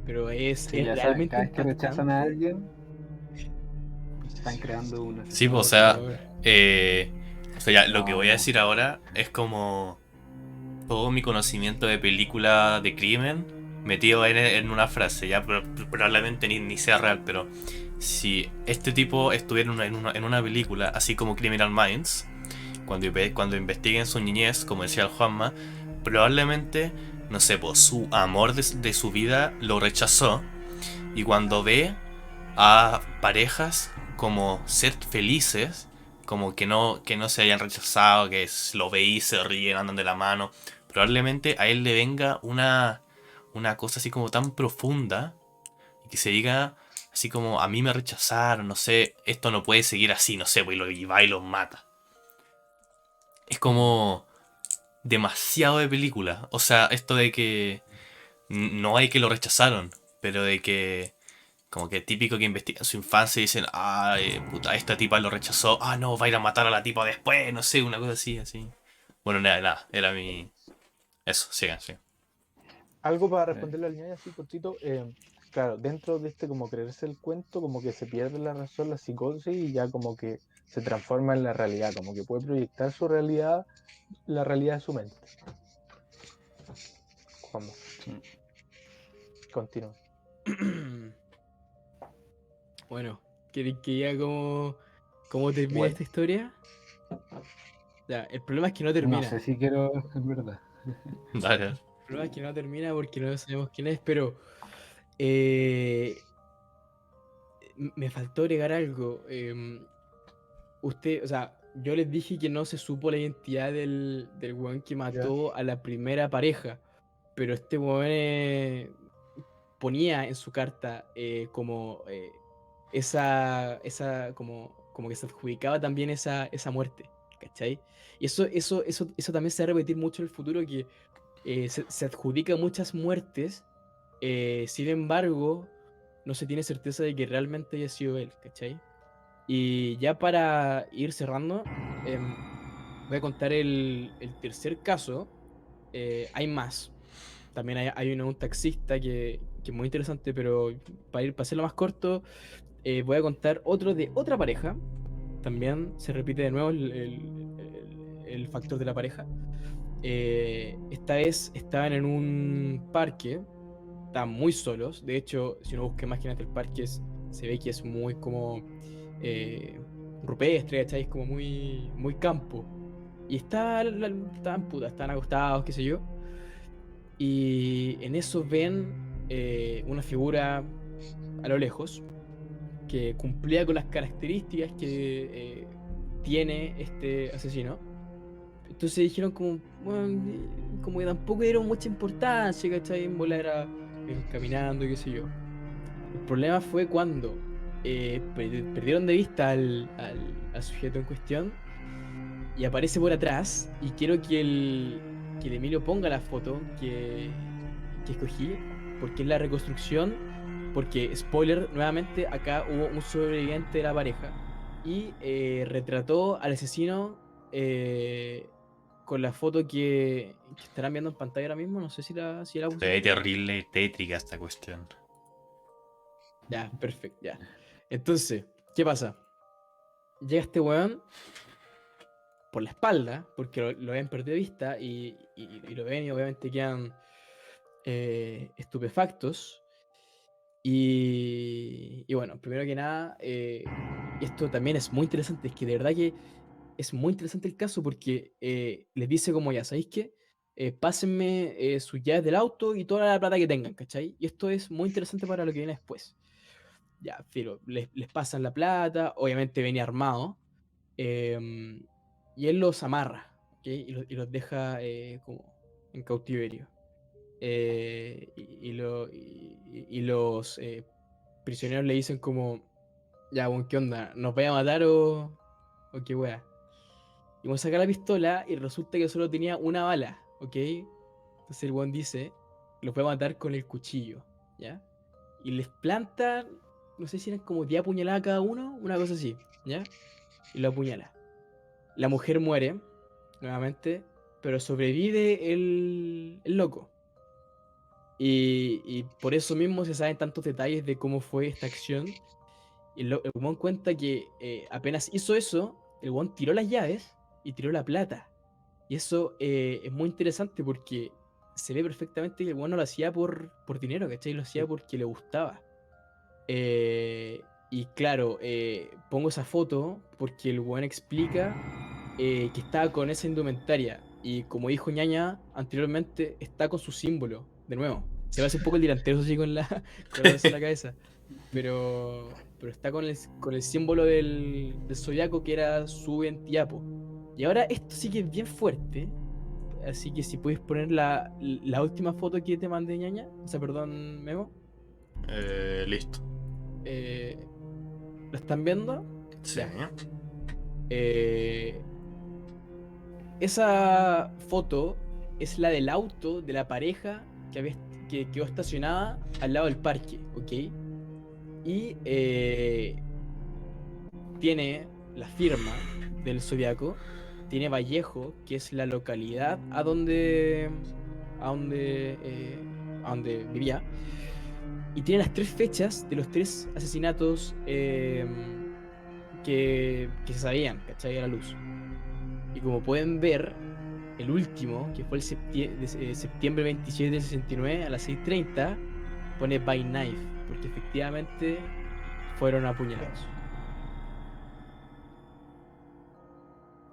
Pero Sí, es ya sabes, realmente cada vez que rechazan a impactante. alguien, están creando un Sí, pues, asesino. Por favor. o sea, ya, lo que No, voy a no. decir ahora es como todo mi conocimiento de película de crimen metido en una frase, ya probablemente ni sea real, pero si este tipo estuviera en una película, así como Criminal Minds, cuando investiguen su niñez, como decía el Juanma, probablemente, no sé, pues su amor de su vida lo rechazó, y cuando ve a parejas como ser felices, como que no se hayan rechazado, que lo ve y se ríen, andan de la mano, probablemente a él le venga una cosa así como tan profunda y que se diga así como a mí me rechazaron, no sé, esto no puede seguir así, no sé, pues, y va y los mata. Es como demasiado de película. O sea, esto de que no hay que lo rechazaron, pero de que como que típico que investigan su infancia y dicen, puta, esta tipa lo rechazó, no, va a ir a matar a la tipa después, no sé, una cosa así, así. Bueno, nada, era mi... Eso, sigan, sigan. Algo para responderle al ñaño así cortito. Claro, dentro de este como creerse el cuento, como que se pierde la razón, la psicosis y ya como que se transforma en la realidad, como que puede proyectar su realidad, la realidad de su mente. Juanma, Sí. continúa. Bueno, ¿queréis que diga cómo termina Bueno, esta historia? Ya, el problema es que no No termina. sé si quiero, es verdad. Dale. El problema es que no termina porque no sabemos quién es, pero eh, me faltó agregar algo. Usted, o sea, yo les dije que no se supo la identidad del weón que ya. mató a la primera pareja, pero este weón ponía en su carta como como que se adjudicaba también esa muerte, ¿cachai? Y eso también se va a repetir mucho en el futuro, que se adjudica muchas muertes, sin embargo, no se tiene certeza de que realmente haya sido él, ¿cachai? Y ya para ir cerrando, voy a contar el tercer caso. Hay más. También un taxista que es muy interesante, pero para hacerlo más corto, voy a contar otro de otra pareja. También se repite de nuevo el factor de la pareja. Esta vez estaban en un parque, estaban muy solos. De hecho, si uno busca imágenes del parque, se ve que es muy como eh, rupestre, ¿cachai? Es como muy campo. Y estaban putas, estaban acostados, qué sé yo. Y en eso ven una figura a lo lejos que cumplía con las características que tiene este asesino. Entonces dijeron como, bueno, como que tampoco dieron mucha importancia, ¿cachai? En bola era caminando y qué sé yo. El problema fue cuando perdieron de vista al sujeto en cuestión y aparece por atrás y quiero que el Emilio ponga la foto que escogí, porque es la reconstrucción, porque, spoiler, nuevamente acá hubo un sobreviviente de la pareja y retrató al asesino con la foto que estarán viendo en pantalla ahora mismo, no sé si la Se ve pusiste. terrible, tétrica esta cuestión. Ya, perfecto, ya. Entonces, ¿qué pasa? Llega este weón por la espalda, porque lo habían perdido de vista y lo ven y obviamente quedan estupefactos. Y bueno, primero que nada, esto también es muy interesante, es que de verdad que es muy interesante el caso porque les dice como ya, ¿sabéis qué? Pásenme sus llaves del auto y toda la plata que tengan, ¿cachai? Y esto es muy interesante para lo que viene después. Ya, filo, les pasan la plata, obviamente venía armado, em, y él los amarra, ¿ok? Y los deja como en cautiverio. Y los prisioneros le dicen como, ya, bueno, ¿qué onda? ¿Nos vaya a matar o qué wea? Y vos saca la pistola y resulta que solo tenía una bala, ¿ok? Entonces el weón dice, los voy a matar con el cuchillo, ¿ya? Y les planta, no sé si eran como 10 apuñaladas cada uno, una cosa así, ¿ya? Y lo apuñala. La mujer muere, nuevamente, pero sobrevive el loco. Y por eso mismo se saben tantos detalles de cómo fue esta acción. Y el weón cuenta que apenas hizo eso, el weón tiró las llaves y tiró la plata. Y eso es muy interesante porque se ve perfectamente que el weón no lo hacía por dinero, ¿cachai? Lo hacía porque le gustaba. Y claro, pongo esa foto porque el weón explica que estaba con esa indumentaria. Y como dijo Ñaña anteriormente, está con su símbolo, de nuevo. Se va a hacer un poco el delantero, así con con la en la cabeza. Pero está con el símbolo del zodiaco que era su identidad, po. Y ahora esto sí que es bien fuerte. Así que si puedes poner la última foto que te mandé, Ñaña. O sea, perdón, Memo. Listo. ¿Lo están viendo? Sí. Ya. Esa foto es la del auto de la pareja que quedó estacionada al lado del parque, ¿ok? Y tiene la firma del Zodiaco, tiene Vallejo, que es la localidad a donde vivía, y tiene las 3 fechas de los 3 asesinatos que se sabían, ¿cachai? A la luz. Y como pueden ver, el último, que fue el septiembre 27 del 69 a las 6:30, pone by knife, porque efectivamente fueron apuñalados.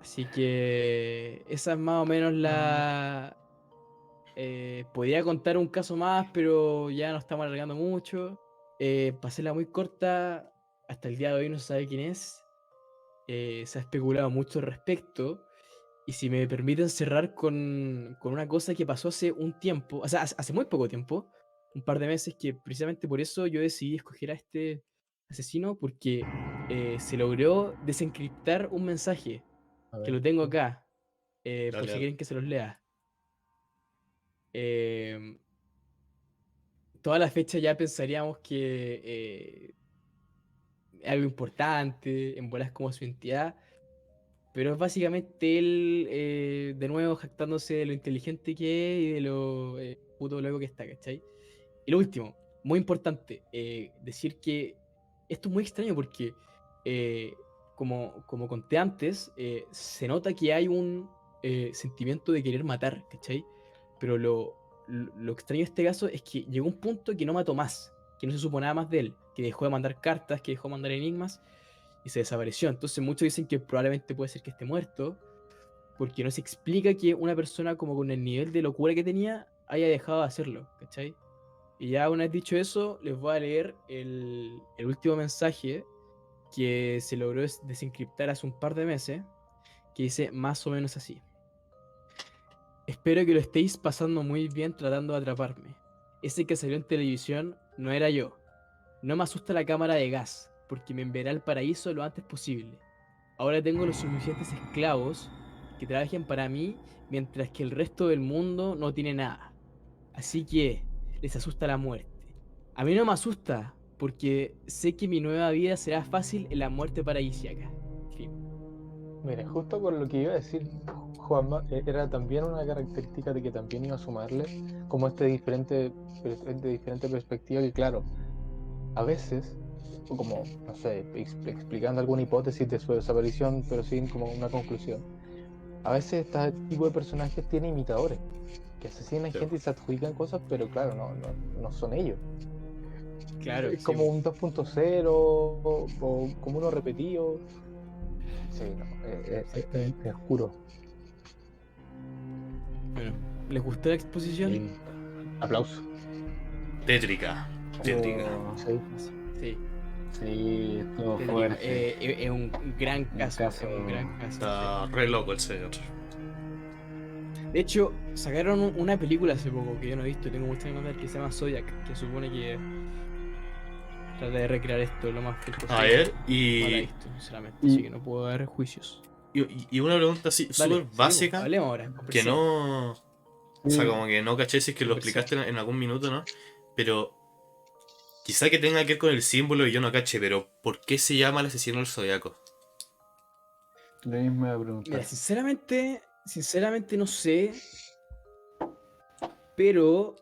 Así que esa es más o menos la... podría contar un caso más, pero ya nos estamos alargando mucho. Para hacerla muy corta, hasta el día de hoy no se sabe quién es. Se ha especulado mucho al respecto. Y si me permiten cerrar con una cosa que pasó hace un tiempo, o sea, hace muy poco tiempo, un par de meses, que precisamente por eso yo decidí escoger a este asesino, porque se logró desencriptar un mensaje, A que ver. lo tengo acá, Dale, por si dale. quieren que se los lea. Eh, Toda la fecha ya pensaríamos que es algo importante, en bolas como su identidad. Pero es básicamente él, de nuevo, jactándose de lo inteligente que es y de lo puto loco que está, ¿cachai? Y lo último, muy importante, decir que esto es muy extraño porque, eh, como conté antes, se nota que hay un sentimiento de querer matar, ¿cachai? Pero lo extraño de este caso es que llegó un punto que no mató más, que no se supo nada más de él, que dejó de mandar cartas, que dejó de mandar enigmas y se desapareció. Entonces muchos dicen que probablemente puede ser que esté muerto, porque no se explica que una persona como con el nivel de locura que tenía haya dejado de hacerlo, ¿cachai? Y ya una vez dicho eso, les voy a leer el último mensaje que se logró desencriptar hace un par de meses, que dice más o menos así. Espero que lo estéis pasando muy bien tratando de atraparme. Ese que salió en televisión no era yo. No me asusta la cámara de gas, porque me enviará al paraíso lo antes posible. Ahora tengo los suficientes esclavos que trabajen para mí, mientras que el resto del mundo no tiene nada. Así que les asusta la muerte. A mí no me asusta, porque sé que mi nueva vida será fácil en la muerte paradisíaca. Fin. Mira, justo con lo que iba a decir Juanma, era también una característica de que también iba a sumarle como de diferente perspectiva que claro, a veces, como, no sé, explicando alguna hipótesis de su desaparición, pero sin como una conclusión, a veces este tipo de personajes tiene imitadores, que asesinan Sí. gente y se adjudican cosas, pero claro, no son ellos. Claro, Es sí, como po. un 2.0 o como uno repetido. Sí, no, Exactamente. es oscuro. Bueno, ¿les gustó la exposición? Y aplauso. Tétrica. Tétrica. Oh, Sí. Sí, sí, estuvo te digo, fuerte. es un gran Un caso, caso- es un gran caso. Sí. Está re loco el señor. De hecho, sacaron una película hace poco que yo no he visto, tengo mucho que contar, que se llama Zodiac, que supone que trata de recrear esto lo más fiel A posible. ver, No la he y visto, sinceramente, y- así que no puedo dar juicios. y una pregunta así, Dale, súper seguimos, básica, hablemos ahora. que conversemos. no. O sea, Sí. como que no caché si es que lo explicaste en algún minuto, ¿no? Pero quizá que tenga que ver con el símbolo y yo no caché, pero ¿por qué se llama el asesino del zodiaco? La misma pregunta. Mira, sinceramente no sé. Pero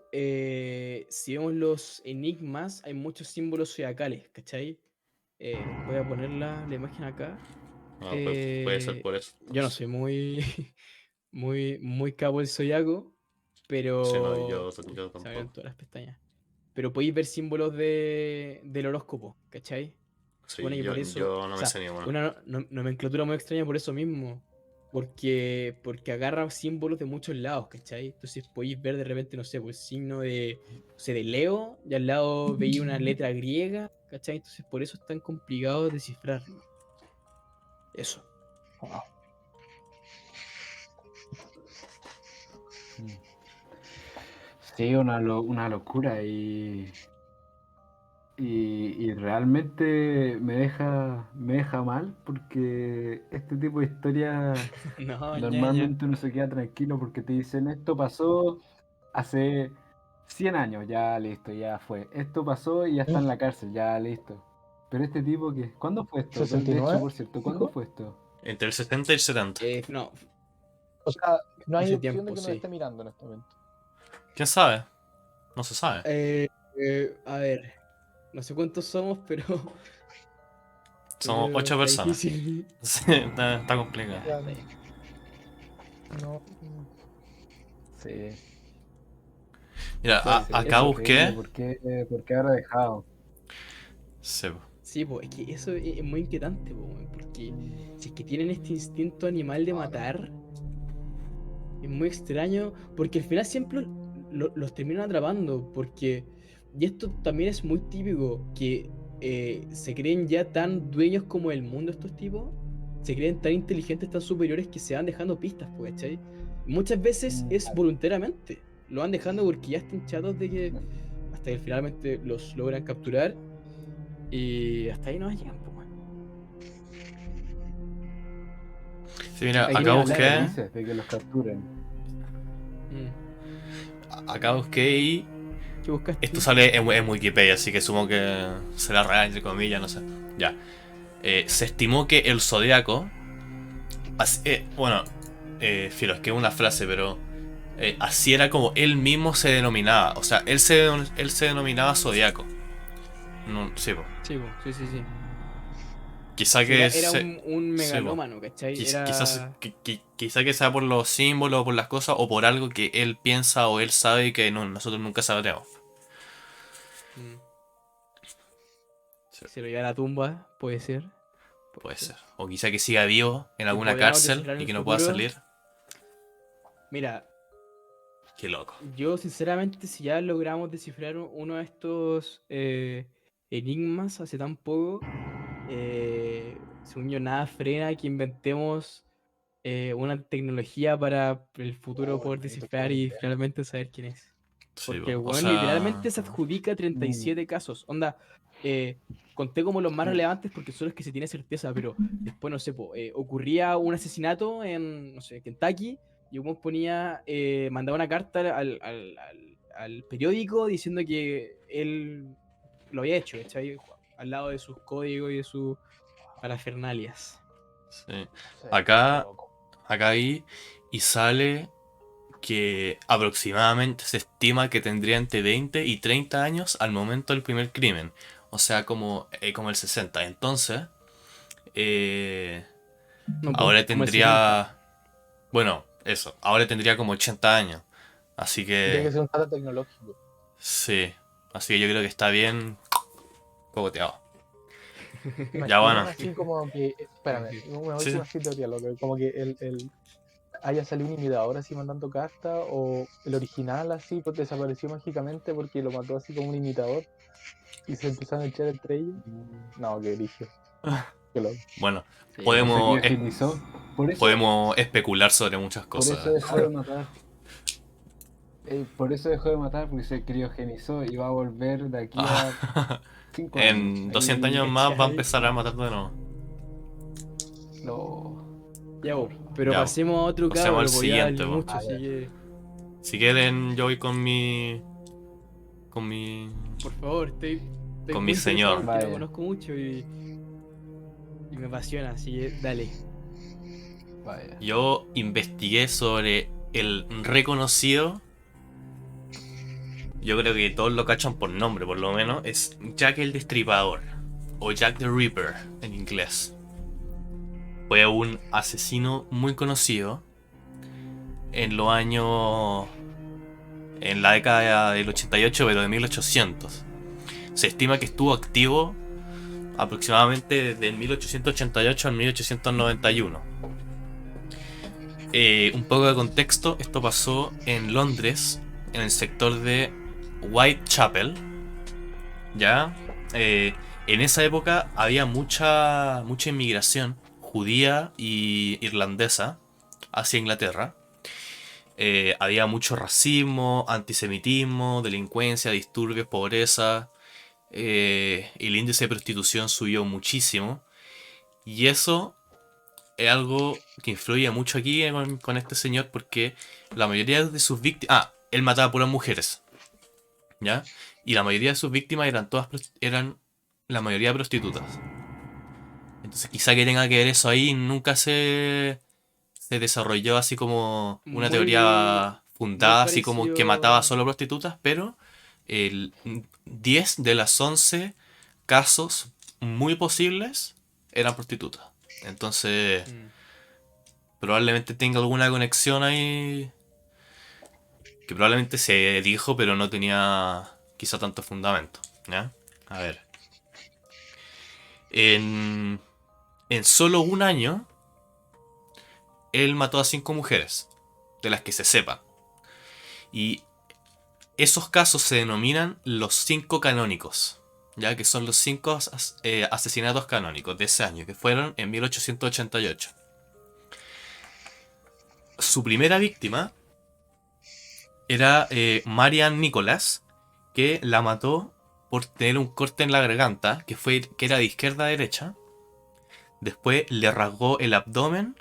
si vemos los enigmas, hay muchos símbolos zodiacales, ¿cachai? Voy a poner la imagen acá. No, puede ser por eso. Yo no soy muy, muy capo del zodiaco, Sí, no, pero. Uy, yo se me abrieron tampoco. todas las pestañas. Pero podéis ver símbolos del horóscopo, ¿cachai? Supone Sí, que por eso. yo no O me sea, sé ni uno. una nomenclatura muy extraña por eso mismo. Porque agarra símbolos de muchos lados, ¿cachai? Entonces podéis ver de repente, no sé, pues el signo de, no sé, de Leo, y al lado veía una letra griega, ¿cachai? Entonces por eso es tan complicado descifrarlo. Eso. Wow. Sí, una locura y realmente me deja mal porque este tipo de historias No, ñaña. normalmente uno se queda tranquilo porque te dicen esto pasó hace 100 años, ya listo, ya fue. Esto pasó y ya está en la cárcel, ya listo. Pero este tipo que, ¿cuándo fue esto? De hecho, 69, por cierto, ¿cuándo dijo. fue esto? Entre el 70 y el 70. No, O sea, no hay hace opción de tiempo, que nos sí. esté mirando en este momento. ¿Quién sabe? No se sabe. A ver, no sé cuántos somos, pero. Somos Pero 8 está personas. difícil. Sí, está complicado. Ya, Está difícil. no. Sí, Mira, Bueno, sí, acá es eso. increíble, busqué. ¿por qué habrá dejado? Sí, po. Sí, pues es que eso es muy inquietante, po, weón, porque si es que tienen este instinto animal de matar, es muy extraño, porque al final siempre los terminan atrapando, porque, y esto también es muy típico, que se creen ya tan dueños como el mundo estos tipos, se creen tan inteligentes, tan superiores que se van dejando pistas, pues, ¿cachai? Muchas veces es voluntariamente, lo van dejando porque ya están chatos de que, hasta que finalmente los logran capturar, y hasta ahí no llegan, pues, weón. Sí, mira, Aquí acá ni Están hablar. busqué. felices de que los capturen. Acá busqué y. ¿Qué buscaste? Esto sale en Wikipedia, así que supongo que será real, entre comillas, no sé. Ya. Se estimó que el zodiaco. Bueno, filo, es que es una frase, pero. Así era como él mismo se denominaba. O sea, él se denominaba zodiaco. No, sí, po. Sí, po, sí. Quizá Sí, era, que era se. un Sí, po. megalómano, ¿cachai? Era. Quizá que sea por los símbolos, o por las cosas, o por algo que él piensa o él sabe y que nosotros nunca sabremos. Mm, Sí, Se lo lleva a la tumba, puede ser. puede ser. O quizá que siga vivo en Que alguna podamos cárcel descifrar en y el que no pueda futuro. salir. Mira, Qué loco. yo sinceramente, si ya logramos descifrar uno de estos enigmas hace tan poco, según yo, nada frena que inventemos una tecnología para el futuro Oh, poder bonito, qué descifrar buena y idea. finalmente saber quién es. Sí, Porque po. el O weón sea. literalmente se adjudica Mm, 37 casos. Onda, conté como los más sí. relevantes porque son los que se tiene certeza, pero después, no sé, po, ocurría un asesinato en, no sé, Kentucky, y un weón ponía, mandaba una carta al periódico diciendo que él lo había hecho, ¿cachai? Al lado de sus códigos y de sus parafernalias. Sí. Sí, qué Acá, loco. acá ahí. Y sale que aproximadamente se estima que tendría entre 20 y 30 años al momento del primer crimen. O sea, como el 60. Entonces, eh, No, pues, ahora como el 70. tendría. Bueno, eso. Ahora tendría como 80 años. Así Y tiene que que. ser un data tecnológico. Sí. Así que yo creo que está bien cogoteado. Ya Imaginan bueno. así como que, espérame, una Sí, sí. última así teoría, loco, como que haya salido un imitador así mandando cartas o el original así pues desapareció mágicamente porque lo mató así como un imitador y se empezaron a echar entre ellos. No, qué origen, qué loco. Bueno, Sí, O se podemos, criogenizó. podemos especular sobre muchas Por eso cosas. dejó de matar. Por eso dejó de matar, porque se criogenizó y va a volver de aquí a Ah, 5 años. en 200 Ahí años más va a ¿cachai? empezar a matar de nuevo. lo. Ya, po, pero Ya, pasemos a otro pasemos al cabro, pues ya siguiente, hablé po. mucho, A así ver. que, Si quieren, yo voy con mi. Con mi. por favor, estoy Con muy mi interesado señor. porque no Vaya. conozco mucho y me apasiona, así que dale. Vaya. Yo investigué sobre el reconocido. Yo creo que todos lo cachan por nombre, por lo menos. Es Jack el Destripador. O Jack the Ripper en inglés. Fue un asesino muy conocido en los años. En la década del 88, pero de 1800. Se estima que estuvo activo aproximadamente desde el 1888 al 1891. Un poco de contexto, esto pasó en Londres, en el sector de Whitechapel. ¿Ya? En esa época había mucha inmigración judía y irlandesa hacia Inglaterra. Había mucho racismo, antisemitismo, delincuencia, disturbios, pobreza. El índice de prostitución subió muchísimo. Y eso es algo que influye mucho aquí con este señor porque la mayoría de sus víctimas... Ah, él mataba puras mujeres. ¿Ya? Y la mayoría de sus víctimas eran la mayoría prostitutas. Entonces quizá que tenga que ver eso ahí, nunca se desarrolló así como una Muy, teoría muy fundada, así como que mataba parecido. solo prostitutas, pero el 10 de las 11 casos muy posibles eran prostitutas. Entonces, Mm. probablemente tenga alguna conexión ahí que probablemente se dijo, pero no tenía quizá tanto fundamento. ¿Ya? A ver. En, en solo un año, él mató a 5 mujeres, de las que se sepa. Y esos casos se denominan los 5 canónicos, ya que son los 5 asesinatos canónicos de ese año, que fueron en 1888. Su primera víctima era Marian Nicholas, que la mató por tener un corte en la garganta, que era de izquierda a derecha. Después le rasgó el abdomen.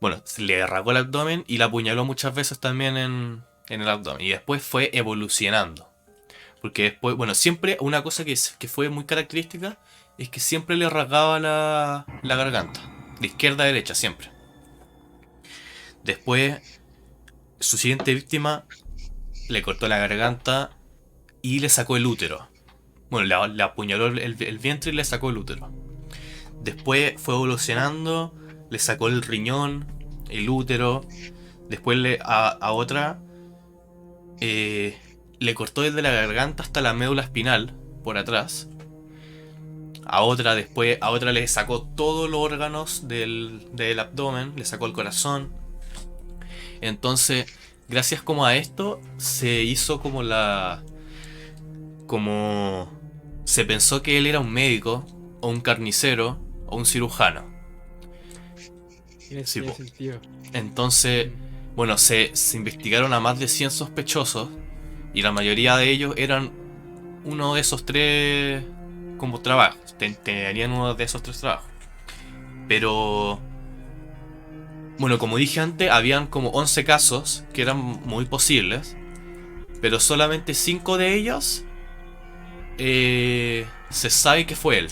Bueno, le rasgó el abdomen y la apuñaló muchas veces también en el abdomen. Y después fue evolucionando. Porque después, bueno, siempre una cosa que fue muy característica es que siempre le rasgaba la garganta. De izquierda a derecha, siempre. Después, su siguiente víctima le cortó la garganta y le sacó el útero. Bueno, le apuñaló el vientre y le sacó el útero. Después fue evolucionando, le sacó el riñón, el útero. Después a otra le cortó desde la garganta hasta la médula espinal, por atrás. A otra le sacó todos los órganos del abdomen, le sacó el corazón. Entonces, gracias como a esto, se hizo como se pensó que él era un médico, o un carnicero, o un cirujano. Tiene, Sí, tiene po. sentido. Entonces, Mm. bueno, se investigaron a más de 100 sospechosos y la mayoría de ellos eran uno de esos 3 como trabajos. Tenían uno de esos 3 trabajos. Pero, bueno, como dije antes, habían como 11 casos que eran muy posibles, pero solamente 5 de ellos se sabe que fue él.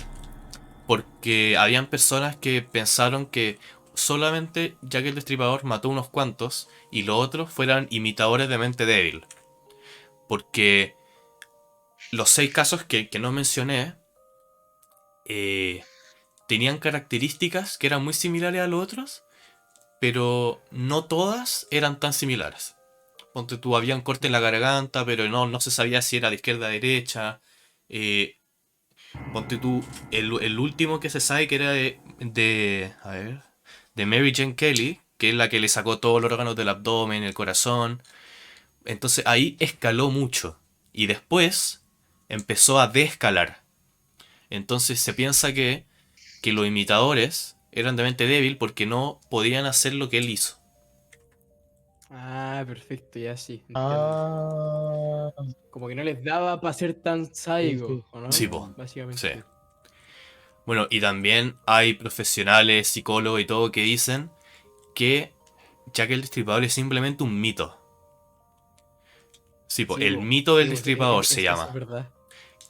Porque habían personas que pensaron que solamente Jack el Destripador mató unos cuantos y los otros fueran imitadores de mente débil. Porque los 6 casos que no mencioné tenían características que eran muy similares a los otros, pero no todas eran tan similares. Ponte tú, habían corte en la garganta, pero no se sabía si era de izquierda a derecha. Eh, Ponte tú, el último que se sabe que era a ver, de Mary Jane Kelly, que es la que le sacó todos los órganos del abdomen, el corazón. Entonces ahí escaló mucho. Y después empezó a descalar. Entonces se piensa que los imitadores eran de mente débil porque no podían hacer lo que él hizo. Ah, perfecto, ya sí, entiendo. Ah, Como que no les daba para ser tan sí, sádicos, sí. ¿o Sí, no? po. Sí. Básicamente. Bueno, y también hay profesionales, psicólogos y todo que dicen que Jack el Destripador es simplemente un mito. Sí, po, Sí, el po, mito del sí, po, Destripador se eso es llama. verdad.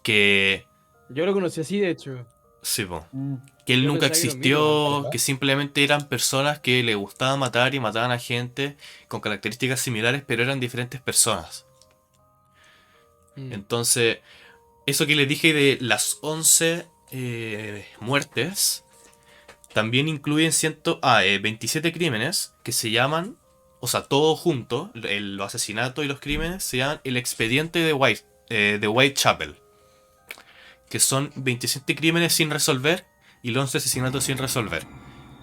Que... Yo lo conocí así, de hecho. Sí, po. Mm. Que él Yo nunca pensaba que era un mito, man. existió, que simplemente eran personas que le gustaba matar y mataban a gente con características similares, pero eran diferentes personas. Mm. Entonces, eso que les dije de las 11 muertes, también incluyen 27 crímenes que se llaman, o sea, todo junto, los asesinatos y los crímenes, se llaman el expediente de Whitechapel, que son 27 crímenes sin resolver y los 11 asesinatos sin resolver,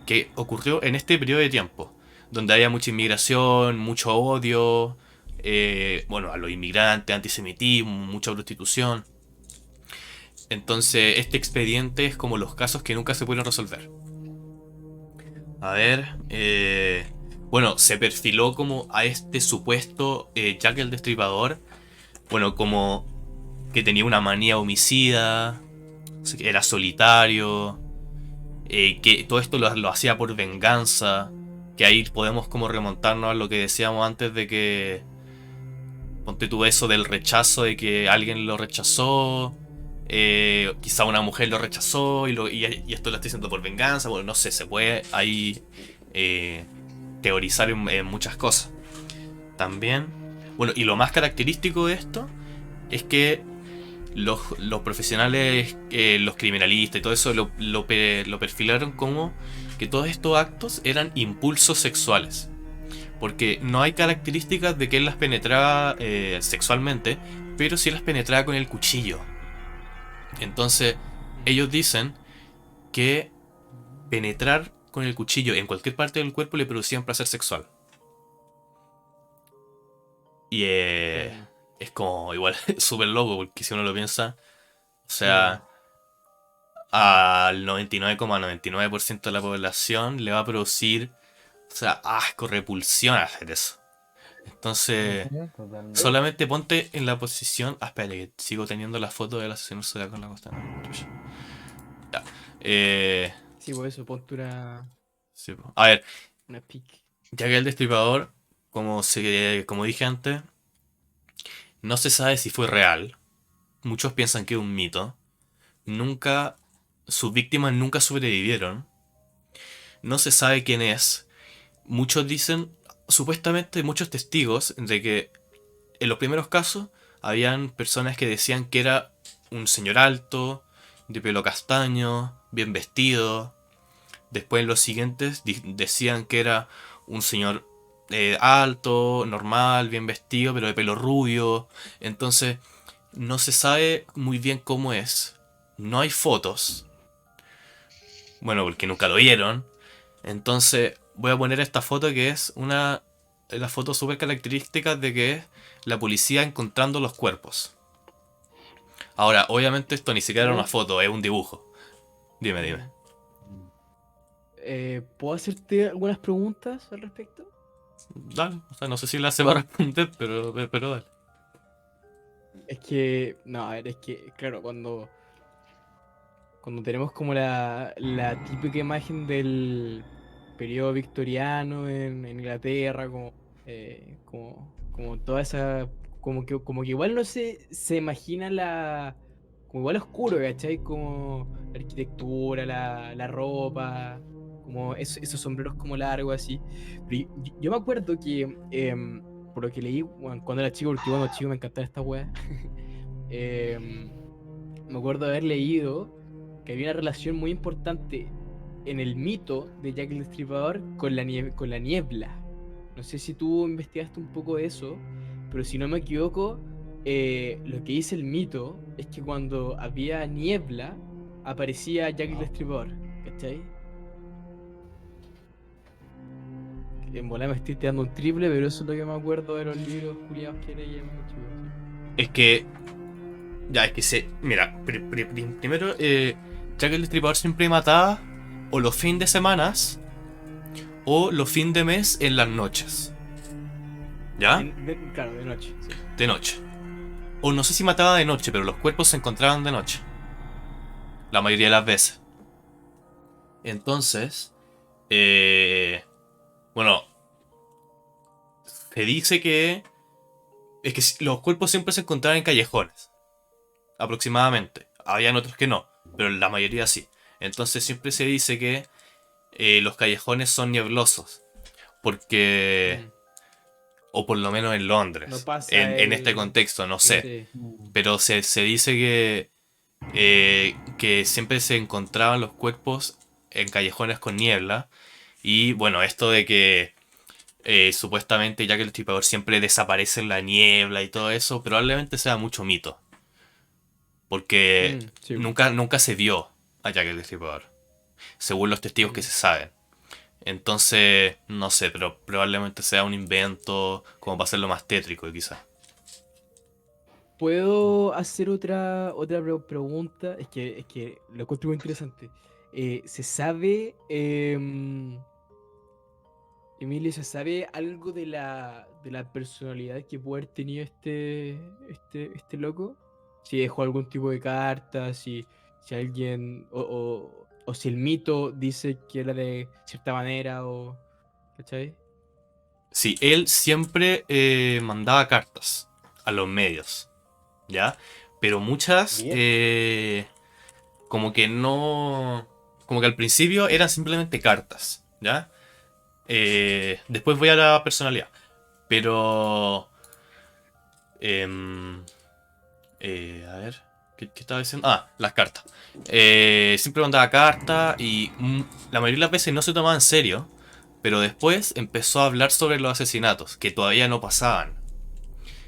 que ocurrió en este periodo de tiempo, donde había mucha inmigración, mucho odio, bueno, a los inmigrantes, antisemitismo, mucha prostitución. Entonces, este expediente es como los casos que nunca se pueden resolver. A ver, bueno, se perfiló como a este supuesto Jack el Destripador, bueno, como que tenía una manía homicida, que era solitario, que todo esto lo hacía por venganza, que ahí podemos como remontarnos a lo que decíamos antes de que, ponte tú eso del rechazo, de que alguien lo rechazó, quizá una mujer lo rechazó y esto lo está diciendo por venganza, bueno, no sé, se puede ahí teorizar en muchas cosas. También, bueno, y lo más característico de esto es que los profesionales, los criminalistas y todo eso lo perfilaron como que todos estos actos eran impulsos sexuales. Porque no hay características de que él las penetraba sexualmente, pero sí las penetraba con el cuchillo. Entonces, ellos dicen que penetrar con el cuchillo en cualquier parte del cuerpo le producía un placer sexual. Y es como igual súper loco, porque si uno lo piensa, o sea, al 99,99% de la población le va a producir, o sea, asco, repulsión hacer eso. Entonces, Totalmente. solamente ponte en la posición. Ah, espera, que sigo teniendo la foto del asesino serial con la costa. Ya. Sí, por eso, ponte Sí, po. A ver, una pic. ya que el destripador, como dije antes, no se sabe si fue real. Muchos piensan que es un mito. Nunca, sus víctimas nunca sobrevivieron. No se sabe quién es. Muchos dicen, supuestamente muchos testigos, de que en los primeros casos habían personas que decían que era un señor alto, de pelo castaño, bien vestido. Después en los siguientes decían que era un señor alto, normal, bien vestido, pero de pelo rubio. Entonces no se sabe muy bien cómo es. No hay fotos. Bueno, porque nunca lo vieron. Entonces voy a poner esta foto que es una de las fotos súper características de que es la policía encontrando los cuerpos. Ahora, obviamente esto ni siquiera era una foto, es un dibujo. Dime. ¿Puedo hacerte algunas preguntas al respecto? Dale, o sea, no sé si la se va a responder, pero dale. Es que, no, a ver, es que, claro, cuando tenemos como la típica imagen del periodo victoriano en Inglaterra, como toda esa, como que igual no se imagina como igual oscuro, ¿cachai? Como la arquitectura, la ropa, como esos sombreros como largos así. Pero yo me acuerdo que, por lo que leí cuando era chico, porque cuando chico me encantaba esta wea, me acuerdo de haber leído que había una relación muy importante en el mito de Jack el Destripador con con la niebla. No sé si tú investigaste un poco de eso, pero si no me equivoco, lo que dice el mito es que cuando había niebla aparecía Jack el Destripador, ¿cachai? En bola me estoy tirando un triple, pero eso es lo que me acuerdo de los libros culiados que leí en muy chico, sí. Es que. Ya, es que se. Mira, primero, Jack el Destripador siempre mataba o los fines de semanas o los fines de mes en las noches. ¿Ya? Claro, de noche, sí. De noche. O no sé si mataba de noche, pero los cuerpos se encontraban de noche. La mayoría de las veces. Entonces, bueno, se dice que es que los cuerpos siempre se encontraban en callejones, aproximadamente. Habían otros que no, pero la mayoría sí. Entonces siempre se dice que los callejones son nieblosos, porque, Mm. o por lo menos en No Londres, pasa en este el. contexto, no sé. Sí. Pero se dice que siempre se encontraban los cuerpos en callejones con niebla. Y bueno, esto de que supuestamente Jack el Destripador siempre desaparece en la niebla y todo eso, probablemente sea mucho mito. Porque Sí. nunca se vio a Jack el Destripador, según los testigos que Mm. se saben. Entonces, no sé, pero probablemente sea un invento como para hacerlo más tétrico quizás. ¿Puedo hacer otra pregunta? Es que lo encuentro muy interesante. ¿Se sabe, Emilio, se sabe algo de la personalidad que puede haber tenido este loco? Si dejó algún tipo de carta, si alguien, o si el mito dice que era de cierta manera, ¿cachai? Sí, él siempre mandaba cartas a los medios, ¿ya? Pero muchas, Bien. como que no... Como que al principio eran simplemente cartas, ¿ya? Después voy a la personalidad. Pero... em, a ver, ¿qué estaba diciendo? Ah, las cartas. Siempre mandaba cartas y la mayoría de las veces no se tomaba en serio. Pero después empezó a hablar sobre los asesinatos, que todavía no pasaban.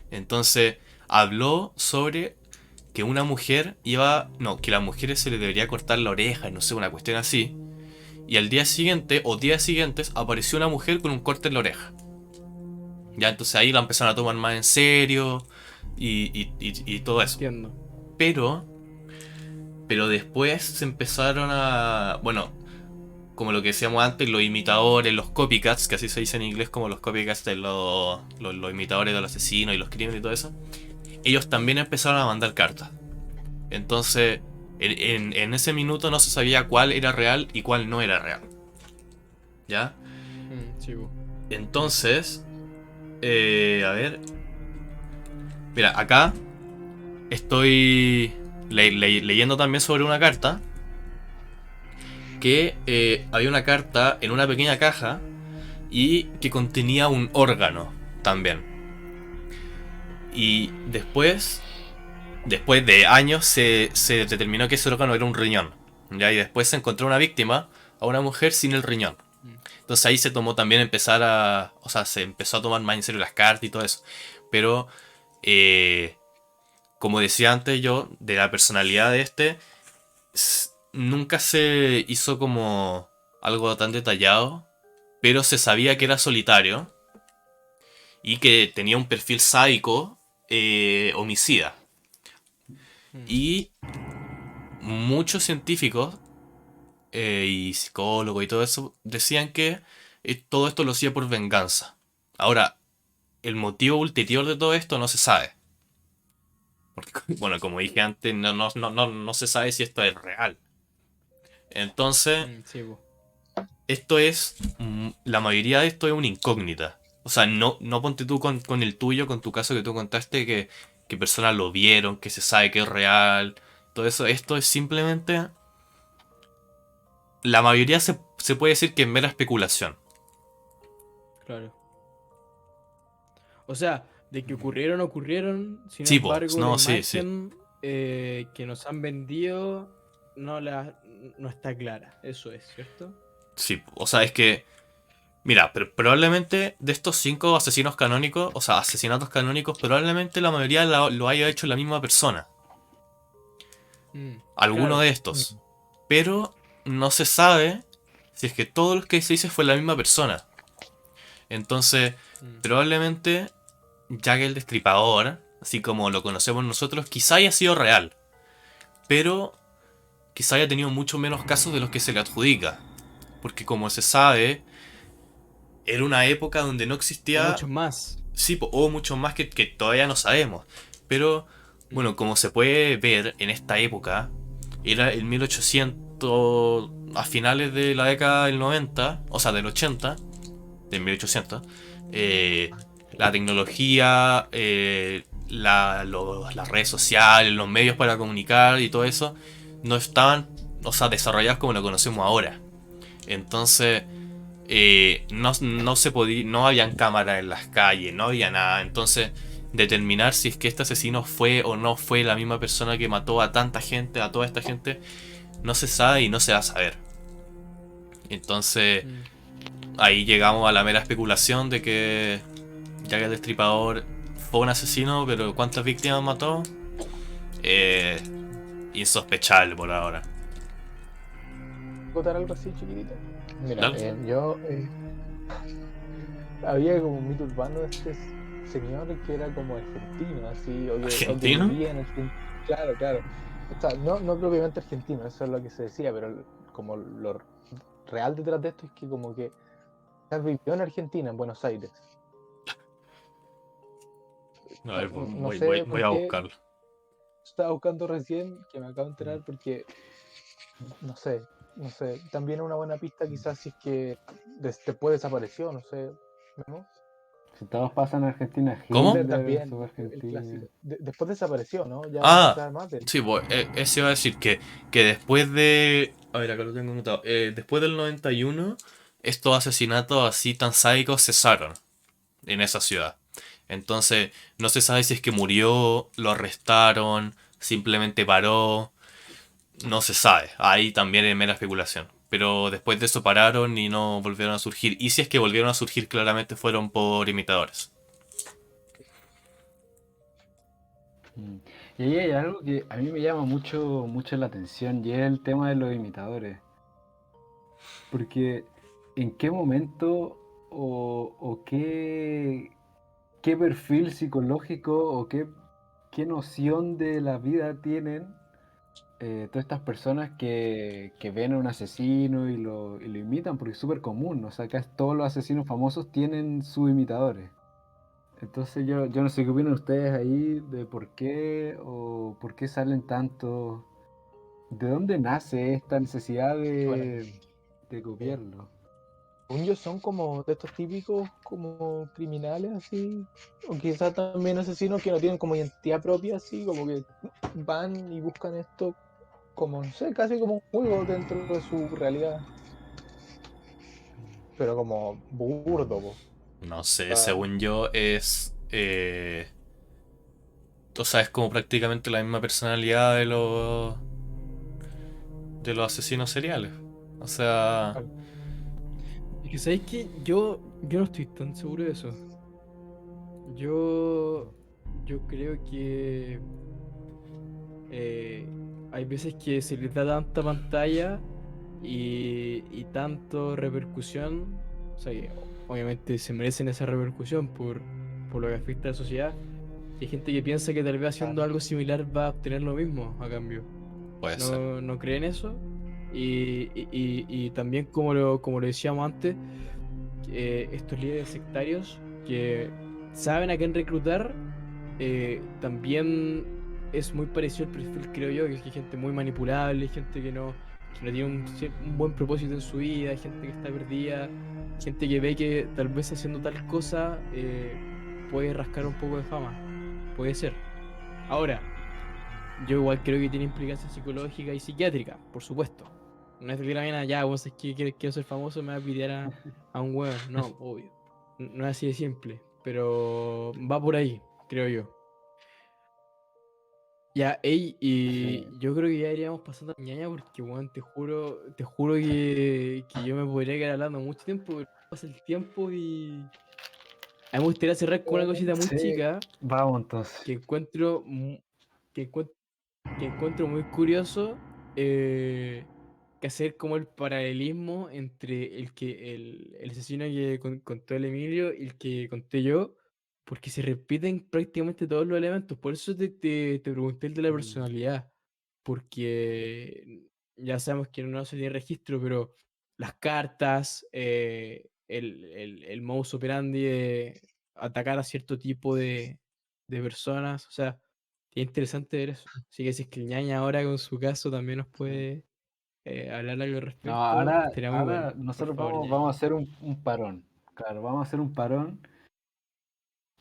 Entonces habló sobre que una mujer iba... No, que a las mujeres se le debería cortar la oreja, no sé, una cuestión así. Y al día siguiente, o días siguientes, apareció una mujer con un corte en la oreja. Ya, entonces ahí la empezaron a tomar más en serio y todo eso. Entiendo. Pero, pero después se empezaron a... Bueno, como lo que decíamos antes, los imitadores, los copycats, que así se dice en inglés, como los copycats de los imitadores de los asesinos y los crímenes y todo eso. Ellos también empezaron a mandar cartas. Entonces, en ese minuto no se sabía cuál era real y cuál no era real. ¿Ya? Sí, po. Entonces, a ver. Mira, acá estoy leyendo también sobre una carta. Que había una carta en una pequeña caja y que contenía un órgano también. Y después de años, se determinó que ese órgano era un riñón. ¿Ya? Y después se encontró una víctima, a una mujer sin el riñón. Mm. Entonces ahí se tomó también empezar a... O sea, se empezó a tomar más en serio las cartas y todo eso. Pero, como decía antes yo, de la personalidad de este, nunca se hizo como algo tan detallado. Pero se sabía que era solitario y que tenía un perfil sádico, homicida. Mm. Y muchos científicos y psicólogos y todo eso decían que todo esto lo hacía por venganza. Ahora, el motivo ulterior de todo esto no se sabe. Porque, bueno, como dije antes, no se sabe si esto es real. Entonces, Sí, po. esto es... La mayoría de esto es una incógnita. O sea, no ponte tú con el tuyo, con tu caso que tú contaste, que personas lo vieron, que se sabe que es real. Todo eso, esto es simplemente... La mayoría se puede decir que es mera especulación. Claro. O sea, de que ocurrieron, sin Sí, po, embargo, la no, sí, sí. imagen que nos han vendido no está clara, eso es, ¿cierto? Sí, o sea, es que... Mira, pero probablemente de estos 5 asesinos canónicos, o sea, asesinatos canónicos, probablemente la mayoría lo haya hecho la misma persona. Alguno Claro. de estos. Pero no se sabe si es que todo lo que se dice fue la misma persona. Entonces, probablemente Jack el Destripador, así como lo conocemos nosotros, quizá haya sido real. Pero quizá haya tenido mucho menos casos de los que se le adjudica. Porque como se sabe, era una época donde no O existía... muchos más. Sí, o mucho más que todavía no sabemos. Pero, bueno, como se puede ver en esta época, era el 1800, esto a finales de la década del 90, o sea, del 80, del 1800, la tecnología, las redes sociales, los medios para comunicar y todo eso no estaban, o sea, desarrollados como lo conocemos ahora. Entonces, no se podía, no habían cámaras en las calles, no había nada. Entonces, determinar si es que este asesino fue o no fue la misma persona que mató a tanta gente, a toda esta gente, no se sabe y no se va a saber. Entonces, ahí llegamos a la mera especulación de que Jack el Destripador fue un asesino, pero ¿cuántas víctimas mató? Insospechable por ahora. ¿Contar algo así chiquitito? Mira, Dale. yo había como un mito urbano de este señor que era como argentino, así, ¿Argentino? vivía en Argentina. Claro, claro. O sea, no propiamente argentino, eso es lo que se decía, pero como lo real detrás de esto es que como que él vivió en Argentina, en Buenos Aires. A ver, No voy sé voy por a qué buscarlo. estaba buscando recién, que me acabo de enterar porque no sé, no sé. También una buena pista quizás si es que después desapareció, no sé. ¿No? Si todos pasan a Argentina, ¿Cómo? Hitler Hitler en también, su el Argentina. clásico. Después desapareció, ¿no? Ya no se Ah, sabe más de él. sí, pues, eso iba a decir que después de... A ver, acá lo tengo anotado. Después del 91, estos asesinatos así tan sádicos cesaron en esa ciudad. Entonces, no se sabe si es que murió, lo arrestaron, simplemente paró. No se sabe. Ahí también es mera especulación. Pero después de eso pararon y no volvieron a surgir. Y si es que volvieron a surgir, claramente fueron por imitadores. Mm. Y ahí hay algo que a mí me llama mucho la atención y es el tema de los imitadores. Porque en qué momento o qué perfil psicológico o qué noción de la vida tienen todas estas personas que ven a un asesino y lo imitan, porque es súper común. O sea, casi todos los asesinos famosos tienen sus imitadores. Entonces yo no sé qué opinan ustedes ahí de por qué o por qué salen tantos. ¿De dónde nace esta necesidad Bueno, de copiarlo? según yo son como de estos típicos como criminales así, o quizás también asesinos que no tienen como identidad propia así, como que van y buscan esto como, no sé, casi como un juego dentro de su realidad, pero como burdo, po. No sé, Ah, según yo es... o sea, es como prácticamente la misma personalidad de los asesinos seriales. O sea, Es que sabéis que yo no estoy tan seguro de eso. Yo, yo creo que eh, hay veces que se les da tanta pantalla y tanto repercusión, o sea, que obviamente se merecen esa repercusión por lo que afecta a la sociedad. Y hay gente que piensa que tal vez haciendo algo similar va a obtener lo mismo a cambio. puede ser. ¿No creen eso? Y también como lo decíamos antes, estos líderes sectarios que saben a quién reclutar, también es muy parecido al perfil, creo yo, que hay gente muy manipulable, gente que no tiene un buen propósito en su vida, gente que está perdida, gente que ve que tal vez haciendo tal cosa puede rascar un poco de fama. Puede ser. Ahora, yo igual creo que tiene implicancias psicológicas y psiquiátricas, por supuesto. No es de que la mina, ya, vos es que quiero ser famoso, me va a pitear a un weón. No, obvio. No es así de simple. Pero va por ahí, creo yo. Ya, ey, Sí. y yo creo que ya iríamos pasando a ñaña porque, weón, te juro que yo me podría quedar hablando mucho tiempo, pero pasa el tiempo y... A mí me gustaría cerrar con una cosita muy Sí, chica vamos entonces. que encuentro, que encuentro que encuentro muy curioso, que hacer como el paralelismo entre el asesino que contó el Emilio y el que conté yo, porque se repiten prácticamente todos los elementos. Por eso te pregunté el de la Mm. personalidad, porque ya sabemos que no se tiene registro, pero las cartas, el modus operandi de atacar a cierto tipo de personas, o sea, es interesante ver eso. Así que si es que el ñaña ahora con su caso también nos Sí. puede hablar algo al respecto. No, ahora, Estaría muy bueno. ahora Por nosotros favor, vamos, Jay. vamos a hacer un parón. Claro, vamos a hacer un parón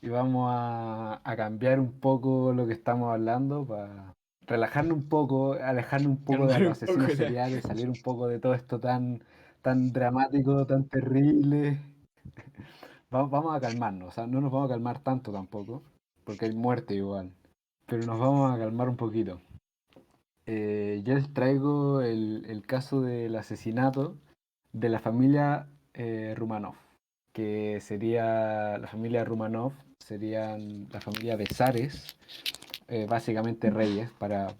y vamos a cambiar un poco lo que estamos hablando para relajarnos un poco, alejarnos un poco de Calmar los un poco asesinos la... seriales, salir un poco de todo esto tan dramático, tan terrible. Vamos a calmarnos, o sea, no nos vamos a calmar tanto tampoco, porque hay muerte igual, pero nos vamos a calmar un poquito. Yo les traigo el caso del asesinato de la familia Rumanov, que sería la familia Rumanov, serían la familia de zares, básicamente reyes, para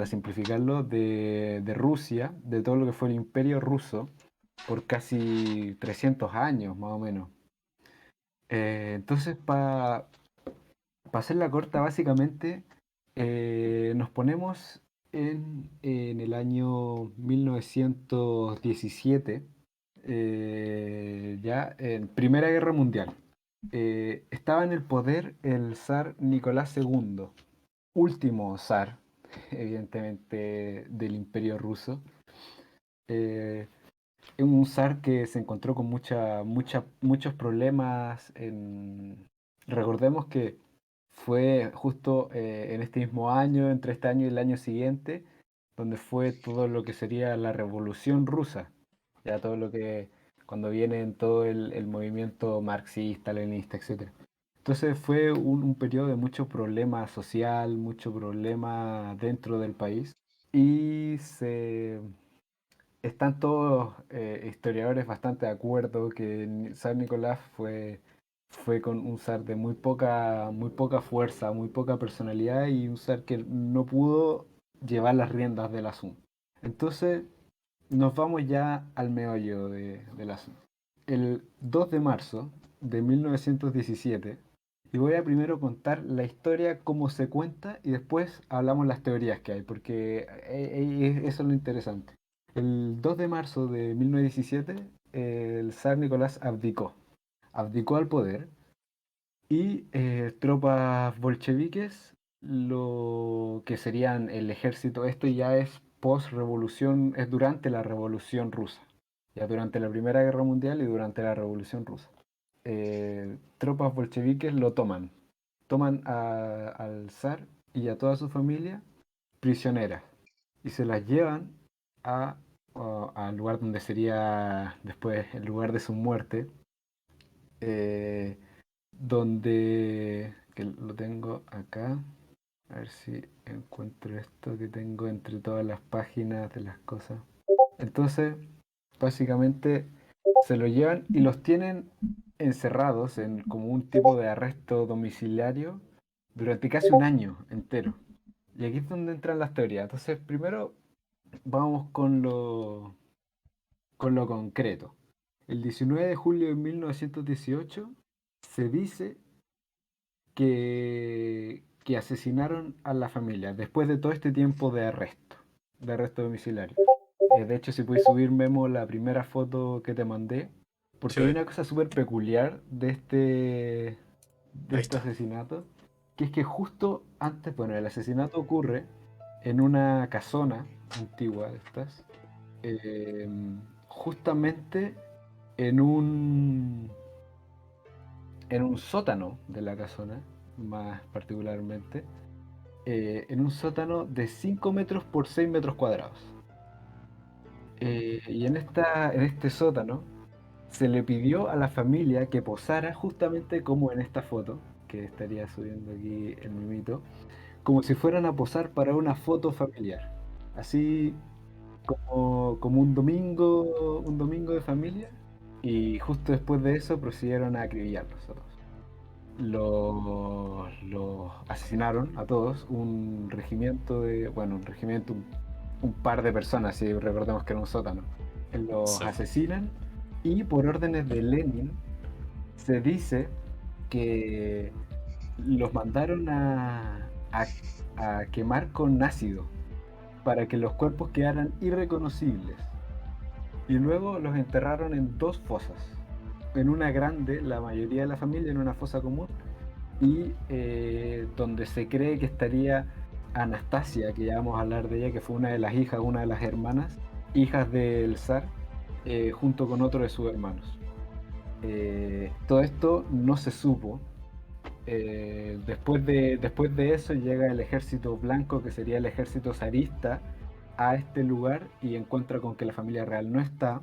simplificarlo, de Rusia, de todo lo que fue el imperio ruso, por casi 300 años más o menos. Entonces, para hacer la corta, básicamente, nos ponemos en el año 1917, ya en Primera Guerra Mundial. Estaba en el poder el zar Nicolás II, último zar, evidentemente, del Imperio Ruso. Eh, es un zar que se encontró con muchos problemas. Recordemos que fue justo en este mismo año, entre este año y el año siguiente, donde fue todo lo que sería la Revolución Rusa. Ya todo lo que, cuando viene en todo el movimiento marxista, leninista, etc. Entonces fue un periodo de mucho problema social, mucho problema dentro del país. Y están todos historiadores bastante de acuerdo que San Nicolás fue con un zar de muy poca fuerza, muy poca personalidad y un zar que no pudo llevar las riendas del asunto. Entonces nos vamos ya al meollo del asunto. El 2 de marzo de 1917, y voy a primero contar la historia como se cuenta y después hablamos las teorías que hay, porque eso es lo interesante. El 2 de marzo de 1917, el zar Nicolás abdicó al poder y tropas bolcheviques, lo que serían el ejército, esto ya es post-revolución, es durante la Revolución Rusa, ya durante la Primera Guerra Mundial y durante la Revolución Rusa. Tropas bolcheviques lo toman al zar y a toda su familia prisioneras y se las llevan a, al lugar donde sería después el lugar de su muerte, eh, donde, que lo tengo acá, a ver si encuentro esto que tengo entre todas las páginas de las cosas. Entonces, básicamente se lo llevan y los tienen encerrados en como un tipo de arresto domiciliario durante casi un año entero. Y aquí es donde entran las teorías. Entonces, primero vamos con lo concreto. El 19 de julio de 1918 se dice que asesinaron a la familia después de todo este tiempo de arresto domiciliario. De hecho, si puedes subir, Memo, la primera foto que te mandé, porque Sí, hay una cosa súper peculiar de ahí este está. asesinato, que es que justo antes, bueno, el asesinato ocurre en una casona antigua de estas, eh, justamente en en un sótano de la casona, más particularmente, en un sótano de 5 metros por 6 metros cuadrados. Y en este sótano se le pidió a la familia que posara justamente como en esta foto, que estaría subiendo aquí el mimito, como si fueran a posar para una foto familiar. Así como un domingo de familia. Y justo después de eso procedieron a acribillarlos a todos. Los asesinaron a todos, un regimiento, un par de personas, si recordemos que era un sótano. Los Sí. asesinan y por órdenes de Lenin se dice que los mandaron a quemar con ácido para que los cuerpos quedaran irreconocibles. Y luego los enterraron en dos fosas. En una grande, la mayoría de la familia en una fosa común, y donde se cree que estaría Anastasia, que ya vamos a hablar de ella, que fue una de las hijas, una de las hermanas, hijas del zar, junto con otro de sus hermanos. Todo esto no se supo. Después de eso llega el ejército blanco, que sería el ejército zarista, a este lugar y encuentra con que la familia real no está.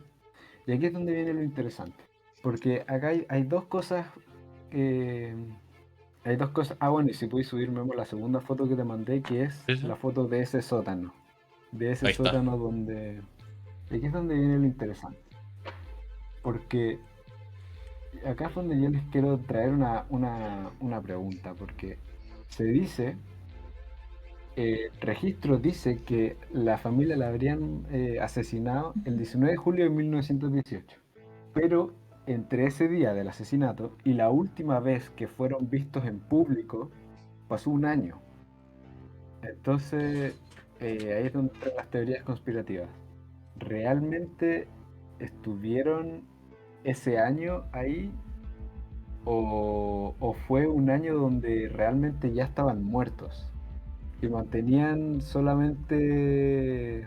Y aquí es donde viene lo interesante. Porque acá hay dos cosas. eh, Hay dos cosas. Ah, bueno, y si puedes subir, Memo, la segunda foto que te mandé, que es Sí, sí. la foto de ese sótano. De ese Ahí está. sótano donde. Aquí es donde viene lo interesante. Porque acá es donde yo les quiero traer una pregunta. Porque se dice, el registro dice que la familia la habrían asesinado el 19 de julio de 1918. Pero entre ese día del asesinato y la última vez que fueron vistos en público, pasó un año. Entonces, ahí es donde entran las teorías conspirativas. ¿Realmente estuvieron ese año ahí o fue un año donde realmente ya estaban muertos y mantenían solamente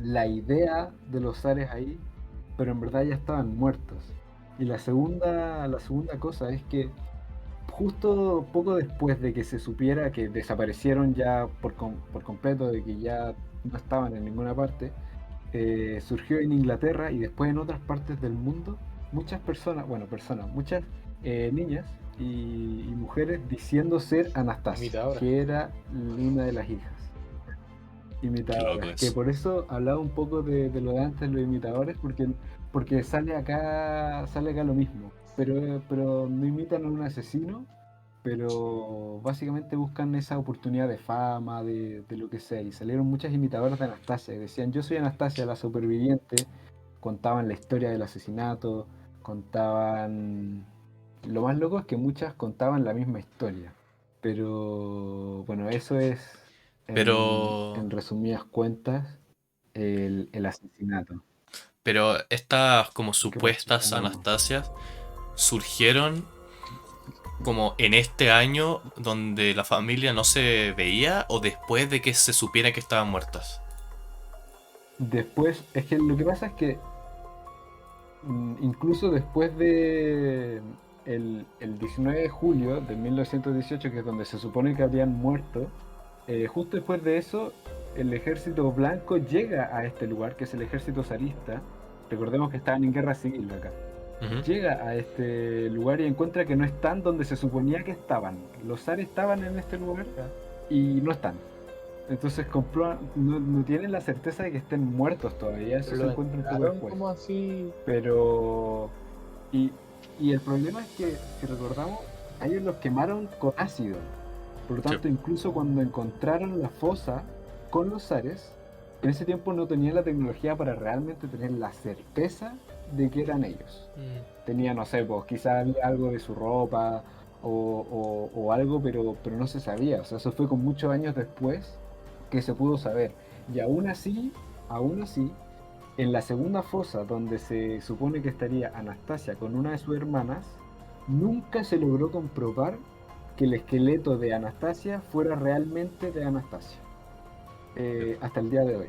la idea de los zares ahí, pero en verdad ya estaban muertos? Y la segunda cosa es que justo poco después de que se supiera que desaparecieron ya por completo, de que ya no estaban en ninguna parte, surgió en Inglaterra y después en otras partes del mundo muchas personas, muchas niñas y mujeres diciendo ser Anastasia, Imitadoras. que era una de las hijas. Qué loco Imitadoras, que eso. por eso hablaba un poco de lo de antes, los imitadores, porque sale acá lo mismo, pero no imitan a un asesino, pero básicamente buscan esa oportunidad de fama, de lo que sea, y salieron muchas imitadoras de Anastasia, que decían, yo soy Anastasia, la superviviente, contaban la historia del asesinato, contaban... Lo más loco es que muchas contaban la misma historia, pero bueno, eso es, en Pero, resumidas cuentas, el asesinato. pero estas como ¿Qué pasó, supuestas Memo? Anastasias surgieron como en este año donde la familia no se veía o después de que se supiera que estaban muertas. Después, es que lo que pasa es que incluso después de el 19 de julio de 1918, que es donde se supone que habrían muerto, justo después de eso, el ejército blanco llega a este lugar, que es el ejército zarista. Recordemos que estaban en guerra civil acá. Ujú. Llega a este lugar y encuentra que no están donde se suponía que estaban. Los zares estaban en este lugar y no están. Entonces no tienen la certeza de que estén muertos todavía, eso se Lo encuentra un poco enterraron después. como así. Pero. Y, y el problema es que, si recordamos, a ellos los quemaron con ácido. Por lo Sí. tanto, incluso cuando encontraron la fosa con los zares, en ese tiempo no tenían la tecnología para realmente tener la certeza de que eran ellos. Tenía, no sé, pues quizás había algo de su ropa o algo, pero no se sabía. O sea, eso fue con muchos años después que se pudo saber. Y aún así, en la segunda fosa, donde se supone que estaría Anastasia con una de sus hermanas, nunca se logró comprobar que el esqueleto de Anastasia fuera realmente de Anastasia, hasta el día de hoy.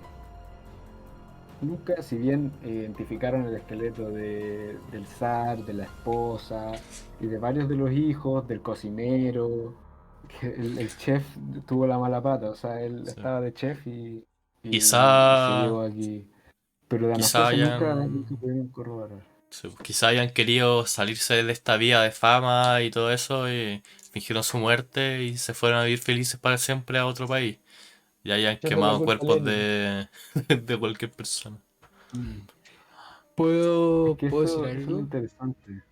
Nunca, si bien identificaron el esqueleto del zar, de la esposa y de varios de los hijos, del cocinero, que el chef tuvo la mala pata, o sea, él Sí. estaba de chef y se Quizá, llevó aquí. Pero de quizá Anastasia nunca hayan, pudieron corroborar. sí, quizá hayan querido salirse de esta vía de fama y todo eso y fingieron su muerte y se fueron a vivir felices para siempre a otro país. Y hayan Echándole la quemado culpa a cuerpos Lenin. de cualquier persona. Mm. Es que ¿Puedo decir eso es lo algo? interesante,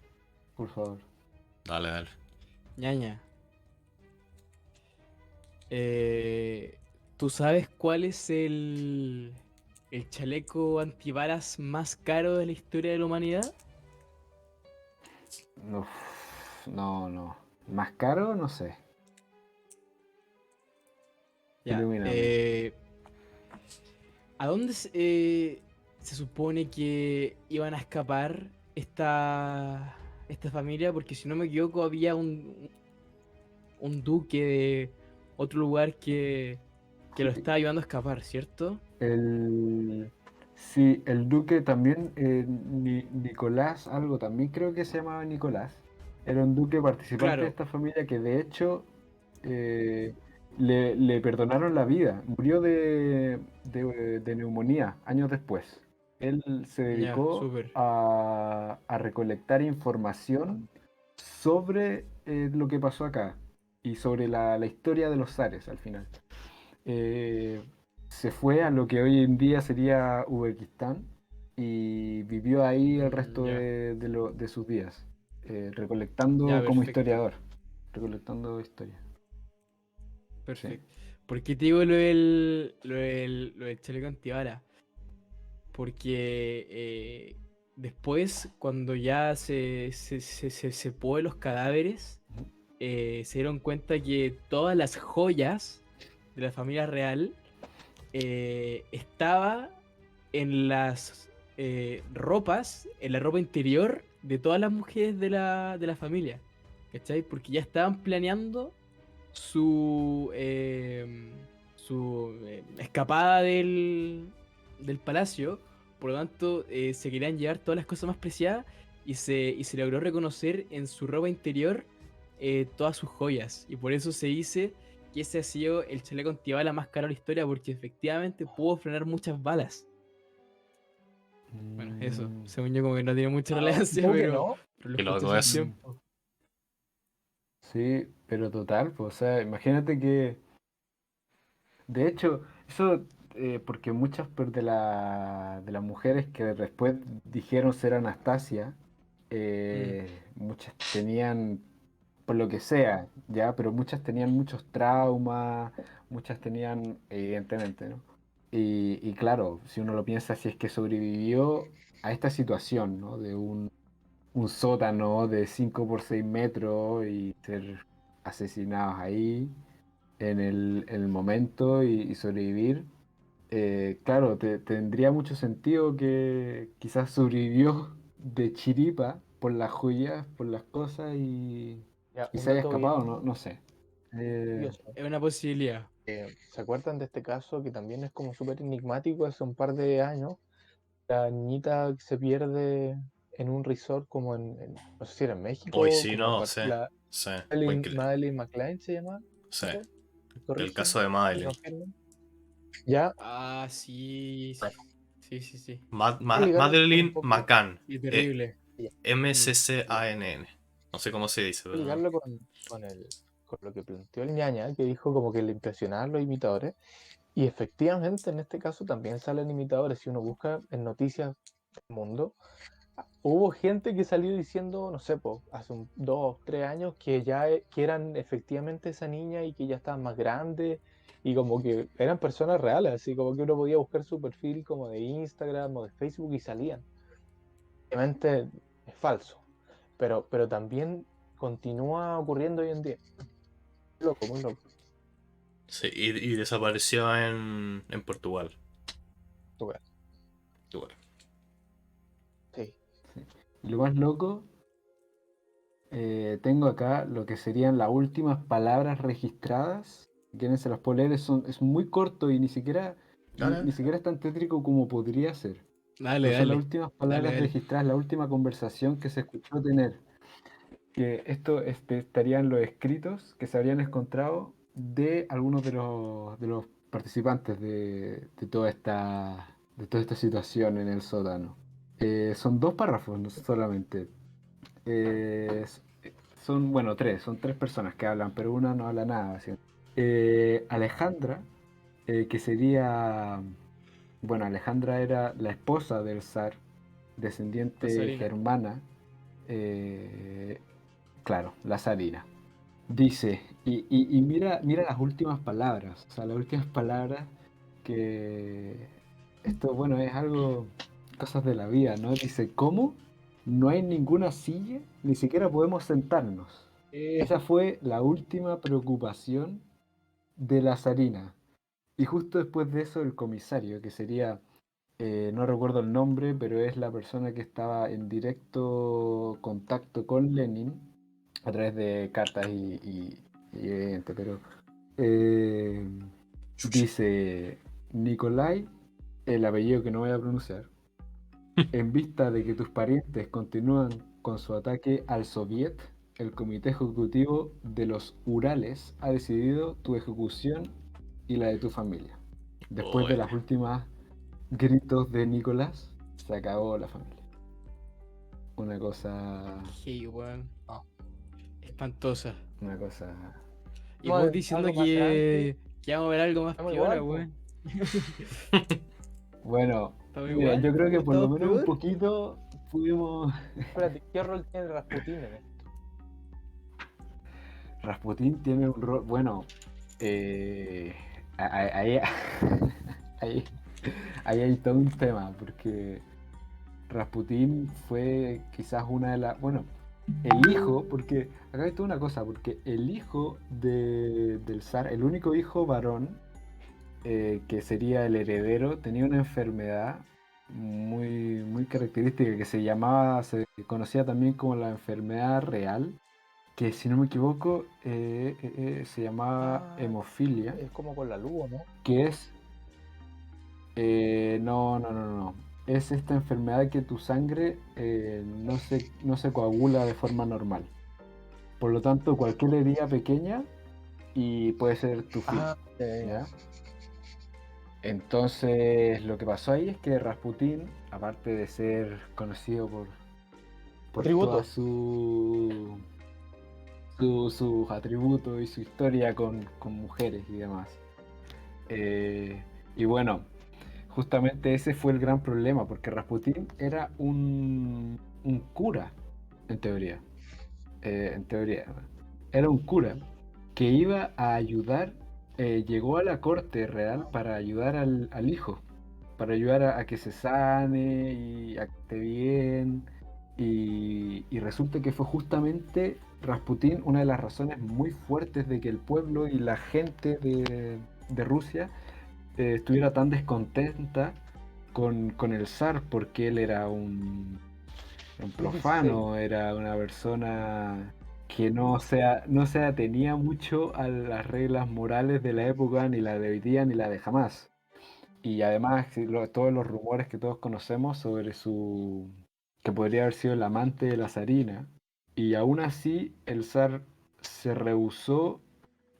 por favor. Dale, dale. Ñaña. Eh, ¿Tú sabes cuál es el chaleco antibalas más caro de la historia de la humanidad? Uf, no, no. ¿Más caro? No sé. Ya. Ilumíname. ¿A dónde se supone que iban a escapar esta familia? Porque si no me equivoco, había un duque de otro lugar que lo estaba ayudando a escapar, ¿cierto? El... Sí, el duque también, Nicolás, algo también creo que se llamaba Nicolás. Era un duque participante de Claro, esta familia que de hecho eh, le perdonaron la vida. Murió de neumonía años después. Él se ya, dedicó súper. a recolectar información sobre lo que pasó acá y sobre la historia de los zares al final. Eh, Se fue a lo que hoy en día sería Uzbekistán y vivió ahí el resto Ya, de sus días, ya, recolectando como perfecto. historiador, recolectando historia. Sí. Perfecto. ¿Por qué te digo lo del chaleco antibala? Porque después, cuando ya se sepó de los cadáveres, Ujú. se dieron cuenta que todas las joyas de la familia real estaba en las ropas, en la ropa interior de todas las mujeres de la familia. ¿Cachai? Porque ya estaban planeando su escapada del palacio. Por lo tanto, se querían llevar todas las cosas más preciadas y se logró reconocer en su ropa interior todas sus joyas. Y por eso se dice que ese ha sido el chaleco antibala más caro de la historia porque efectivamente pudo frenar muchas balas. Bueno, eso. Mm, Según yo como que no tiene mucha relevancia, Supongo que no. pero lo Qué escuché loco hace un eso. mm, tiempo. sí, pero total, pues, o sea, imagínate que, de hecho, eso, porque muchas de las mujeres que después dijeron ser Anastasia, Mm, muchas tenían por lo que sea, ya, pero muchas tenían muchos traumas, muchas tenían, evidentemente, ¿no? Y claro, si uno lo piensa, si es que sobrevivió a esta situación, ¿no? De un sótano de 5 por 6 metros y ser asesinados ahí en el momento y sobrevivir, claro, tendría mucho sentido que quizás sobrevivió de chiripa por las joyas, por las cosas Ya, y un se haya dato escapado, bien no sé. Eh, curioso. es una posibilidad. ¿Se acuerdan de este caso que también es como súper enigmático hace un par de años? La niñita que se pierde en un resort como no sé si era en Hoy México, sí, como no, sí, la sí, fue Madeleine, increíble. Madeleine McLean se llama, Sí, chica, ¿me el corrigen? caso de ¿Me Madeline. confirman? Ya, Ah, sí, bueno, sí, sí, sí. voy a explicar un Madeline poco, McCann. Sí, eh, terrible. ya, Mm. MCCANN. No sé cómo se dice, voy a pero. explicarlo con, con lo que planteó el ñaña, que dijo como que le impresionaban los imitadores. Y efectivamente en este caso también salen imitadores. Si uno busca en noticias del mundo, hubo gente que salió diciendo, no sé, po, hace 2, 3 años que que eran efectivamente esa niña y que ya estaban más grandes y como que eran personas reales, así como que uno podía buscar su perfil como de Instagram o de Facebook y salían. Obviamente es falso, pero también continúa ocurriendo hoy en día. Loco, muy loco. Sí, y desapareció en Portugal. Lugar. Portugal. Sí. y lo más loco, tengo acá lo que serían las últimas palabras registradas. Si quieren se las puedo leer, es muy corto y Dale. ni siquiera es tan tétrico como podría ser. Dale, Pero son las dale. últimas Dale, palabras dale. registradas, la última conversación que se escuchó tener. Que esto estarían los escritos que se habrían encontrado de algunos de los participantes de toda esta situación en el sótano. Son dos párrafos, no solamente. Eh, s- Son, bueno, tres, son tres personas que hablan, pero una no habla nada. Así. Alejandra, que sería, bueno, Alejandra era la esposa del zar, descendiente Pasarina. germana, eh, claro, la zarina. Dice, y mira las últimas palabras, o sea, las últimas palabras que esto, bueno, es algo, cosas de la vida, ¿no? Dice, ¿cómo? No hay ninguna silla, ni siquiera podemos sentarnos. Esa fue la última preocupación de la zarina. Y justo después de eso, el comisario, que sería, no recuerdo el nombre, pero es la persona que estaba en directo contacto con Lenin a través de cartas y pero eh, Chucha. dice Nikolai, el apellido que no voy a pronunciar, en vista de que tus parientes continúan con su ataque al Soviet, el Comité Ejecutivo de los Urales ha decidido tu ejecución y la de tu familia. Después de Uy, las últimas gritos de Nicolás, se acabó la familia. Una cosa. Hey, weón. Ah. Espantosa. Una cosa. Y Bueno, vos diciendo algo más tranqui. que vamos a ver algo más Estamos piola, igual, po. weón. Bueno, ¿Estamos mira, igual? yo creo que por lo ¿Estamos menos un peor? poquito pudimos. Espérate, ¿qué rol tiene Rasputín en esto? Rasputín tiene un rol. Bueno, ahí, ahí, ahí hay todo un tema, porque Rasputín fue quizás una de las. Bueno, el hijo, porque acá hay toda una cosa, porque el hijo del zar, el único hijo varón, que sería el heredero, tenía una enfermedad muy, muy característica que se conocía también como la enfermedad real, que si no me equivoco se llamaba Ah, hemofilia, es como con la luz, ¿no? que es, no, no, no, no, es esta enfermedad que tu sangre no se coagula de forma normal. Por lo tanto, cualquier herida pequeña y puede ser tu fin, Ah, ¿ya? Entonces, lo que pasó ahí es que Rasputín, aparte de ser conocido por toda tributos. sus atributos y su historia con mujeres y demás. Y bueno, justamente ese fue el gran problema, porque Rasputín era un cura, en teoría. En teoría, era un cura que iba a ayudar, llegó a la corte real para ayudar al hijo, para ayudar a que se sane y a que esté bien. Y resulta que fue justamente Rasputín una de las razones muy fuertes de que el pueblo y la gente de Rusia estuviera tan descontenta con el zar, porque él era un Sí. profano, era una persona que no se atenía mucho a las reglas morales de la época, ni la de hoy día, ni la de jamás. Y además, sí, todos los rumores que todos conocemos sobre que podría haber sido el amante de la zarina. Y aún así, el zar se rehusó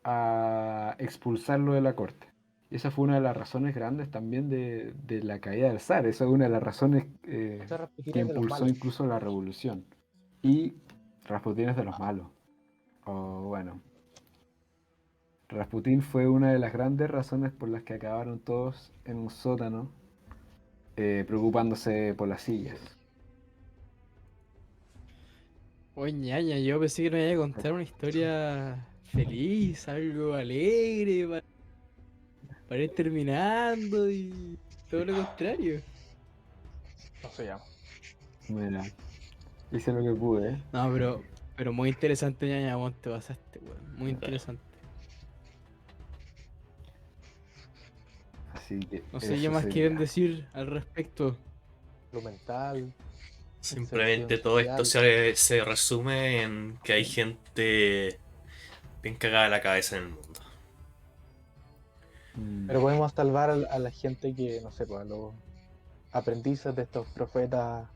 a expulsarlo de la corte. Y esa fue una de las razones grandes también de la caída del zar. Esa es una de las razones Ese Rasputín que es de los impulsó malos. incluso la revolución. Y Rasputín es de los malos. O bueno, Rasputín fue una de las grandes razones por las que acabaron todos en un sótano, preocupándose por las sillas. Oye, ñaña, yo pensé que nos iba a contar una historia feliz, algo alegre, para ir terminando y todo lo contrario. No se llama. Mira, hice lo que pude, ¿eh? No, pero muy interesante, ñaña, vos te pasaste, weón. Muy interesante. Así que No sé qué eso más quieren sería. decir al respecto. Lo mental, inserción simplemente todo esto social. se resume en que hay gente bien cagada de la cabeza en el mundo. Mm, Pero podemos salvar a la gente que, no sé, pues, a los aprendices de estos profetas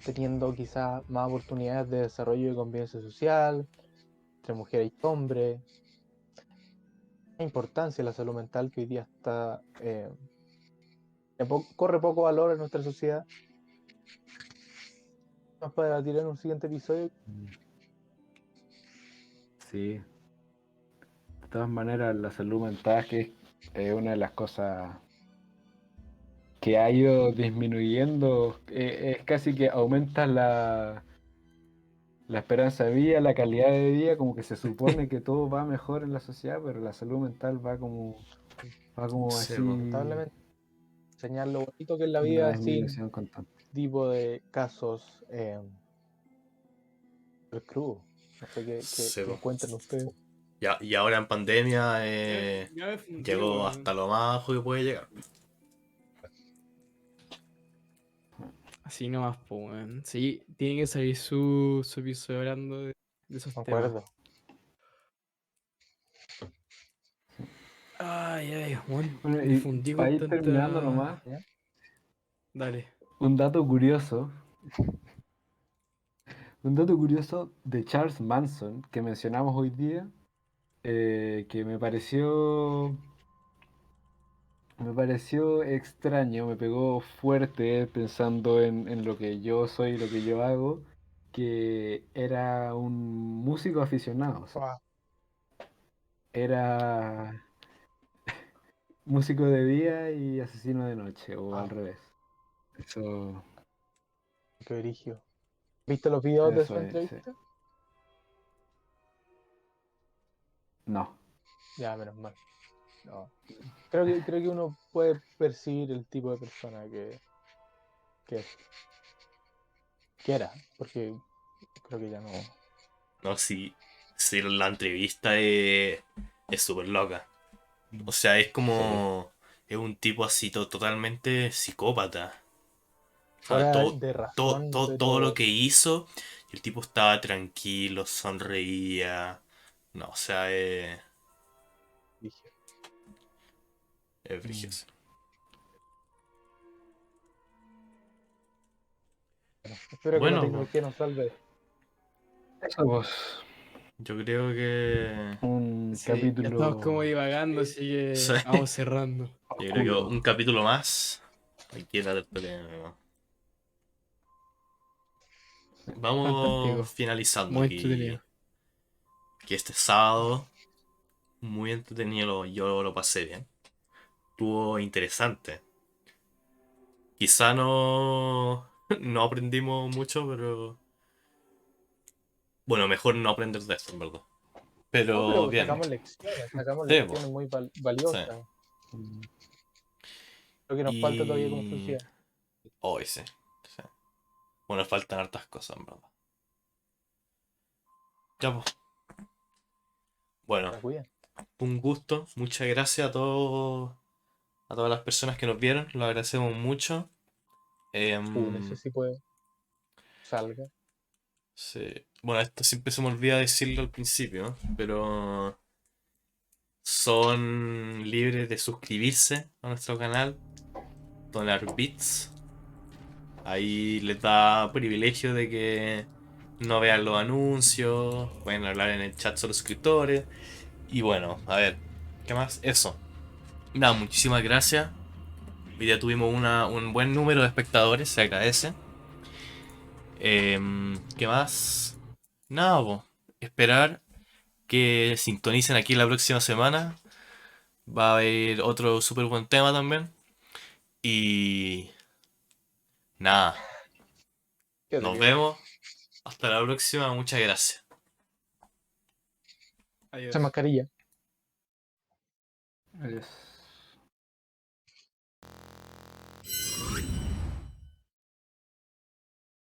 teniendo quizás más oportunidades de desarrollo y convivencia social entre mujeres y hombres. La importancia de la salud mental que hoy día está corre poco valor en nuestra sociedad. Vamos para debatir en un siguiente episodio. mm, sí. De todas maneras, la salud mental que es una de las cosas que ha ido disminuyendo, es casi que aumenta la esperanza de vida, la calidad de vida, como que se supone que todo va mejor en la sociedad, pero la salud mental va como Sí, así, po. Lamentablemente, enseñar lo bonito que es la una vida sin disminución constante. tipo de casos crudos. No sé Sí, qué po. encuentran ustedes. Y ahora en pandemia Ya me fundí, llegó weón. hasta lo más bajo que puede llegar. Así nomás, pues, weón. Sí, tiene que salir su episodio hablando de esos temas. Concuerdo. Ay, ay, weón. Bueno, Me y fundí para con ir terminando nomás, tanta. Dale. un dato curioso. Un dato curioso de Charles Manson que mencionamos hoy día, que me pareció extraño, me pegó fuerte pensando en lo que yo soy y lo que yo hago, que era un músico aficionado, o sea, Guau, era músico de día y asesino de noche, o al guau, revés. Eso, qué brígido. ¿Viste los videos de su eso es, sí. entrevista? No. Ya, menos mal. No. Creo que uno puede percibir el tipo de persona que es. Que era, porque creo que ya no. No, sí, sí, la entrevista es súper loca. O sea, es Sí. como. Es un tipo así totalmente psicópata. O sea, Fuera todo, de todo, razón, todo, todo lo pero que hizo, el tipo estaba tranquilo, sonreía. No, o sea, dije, es Mm. brígido. bueno, espero que la Bueno, pues, tecnología nos salve. Eso, pues, yo creo que. un Sí, ya estamos como capítulo divagando, Sí, así Sí, que vamos cerrando. yo creo que oscuro. un capítulo más. Aquí en la tertulia. Vamos Fantástico. finalizando Muy aquí. entretenido. Que este sábado, muy entretenido, yo lo pasé bien. Estuvo interesante. Quizá no, no aprendimos mucho, pero bueno, mejor no aprender de esto, en verdad. no, Pero pero bien, sacamos sí, po, lecciones muy sí. valiosas. Mm. Lo que nos falta todavía como Y sociedad. hoy sí, sí. Bueno, faltan hartas cosas, en verdad. Ya, pues. Bueno, La cuidan. un gusto. Muchas gracias a todas las personas que nos vieron. Lo agradecemos mucho. Únese Em, si puede. Salga. sí. Bueno, esto siempre se me olvida decirlo al principio, ¿no? Pero son libres de suscribirse a nuestro canal, donar bits. Ahí les da privilegio de que no vean los anuncios, pueden hablar en el chat solo suscriptores. Y bueno, a ver, ¿qué más? Eso. Nada, muchísimas gracias. Hoy día tuvimos un buen número de espectadores, se agradece. ¿Qué más? Nada, po. Esperar que sintonicen aquí la próxima semana. Va a haber otro súper buen tema también. Y nada, Quédate nos bien. vemos. Hasta la próxima. Muchas gracias. Esa Adiós. mascarilla. Adiós.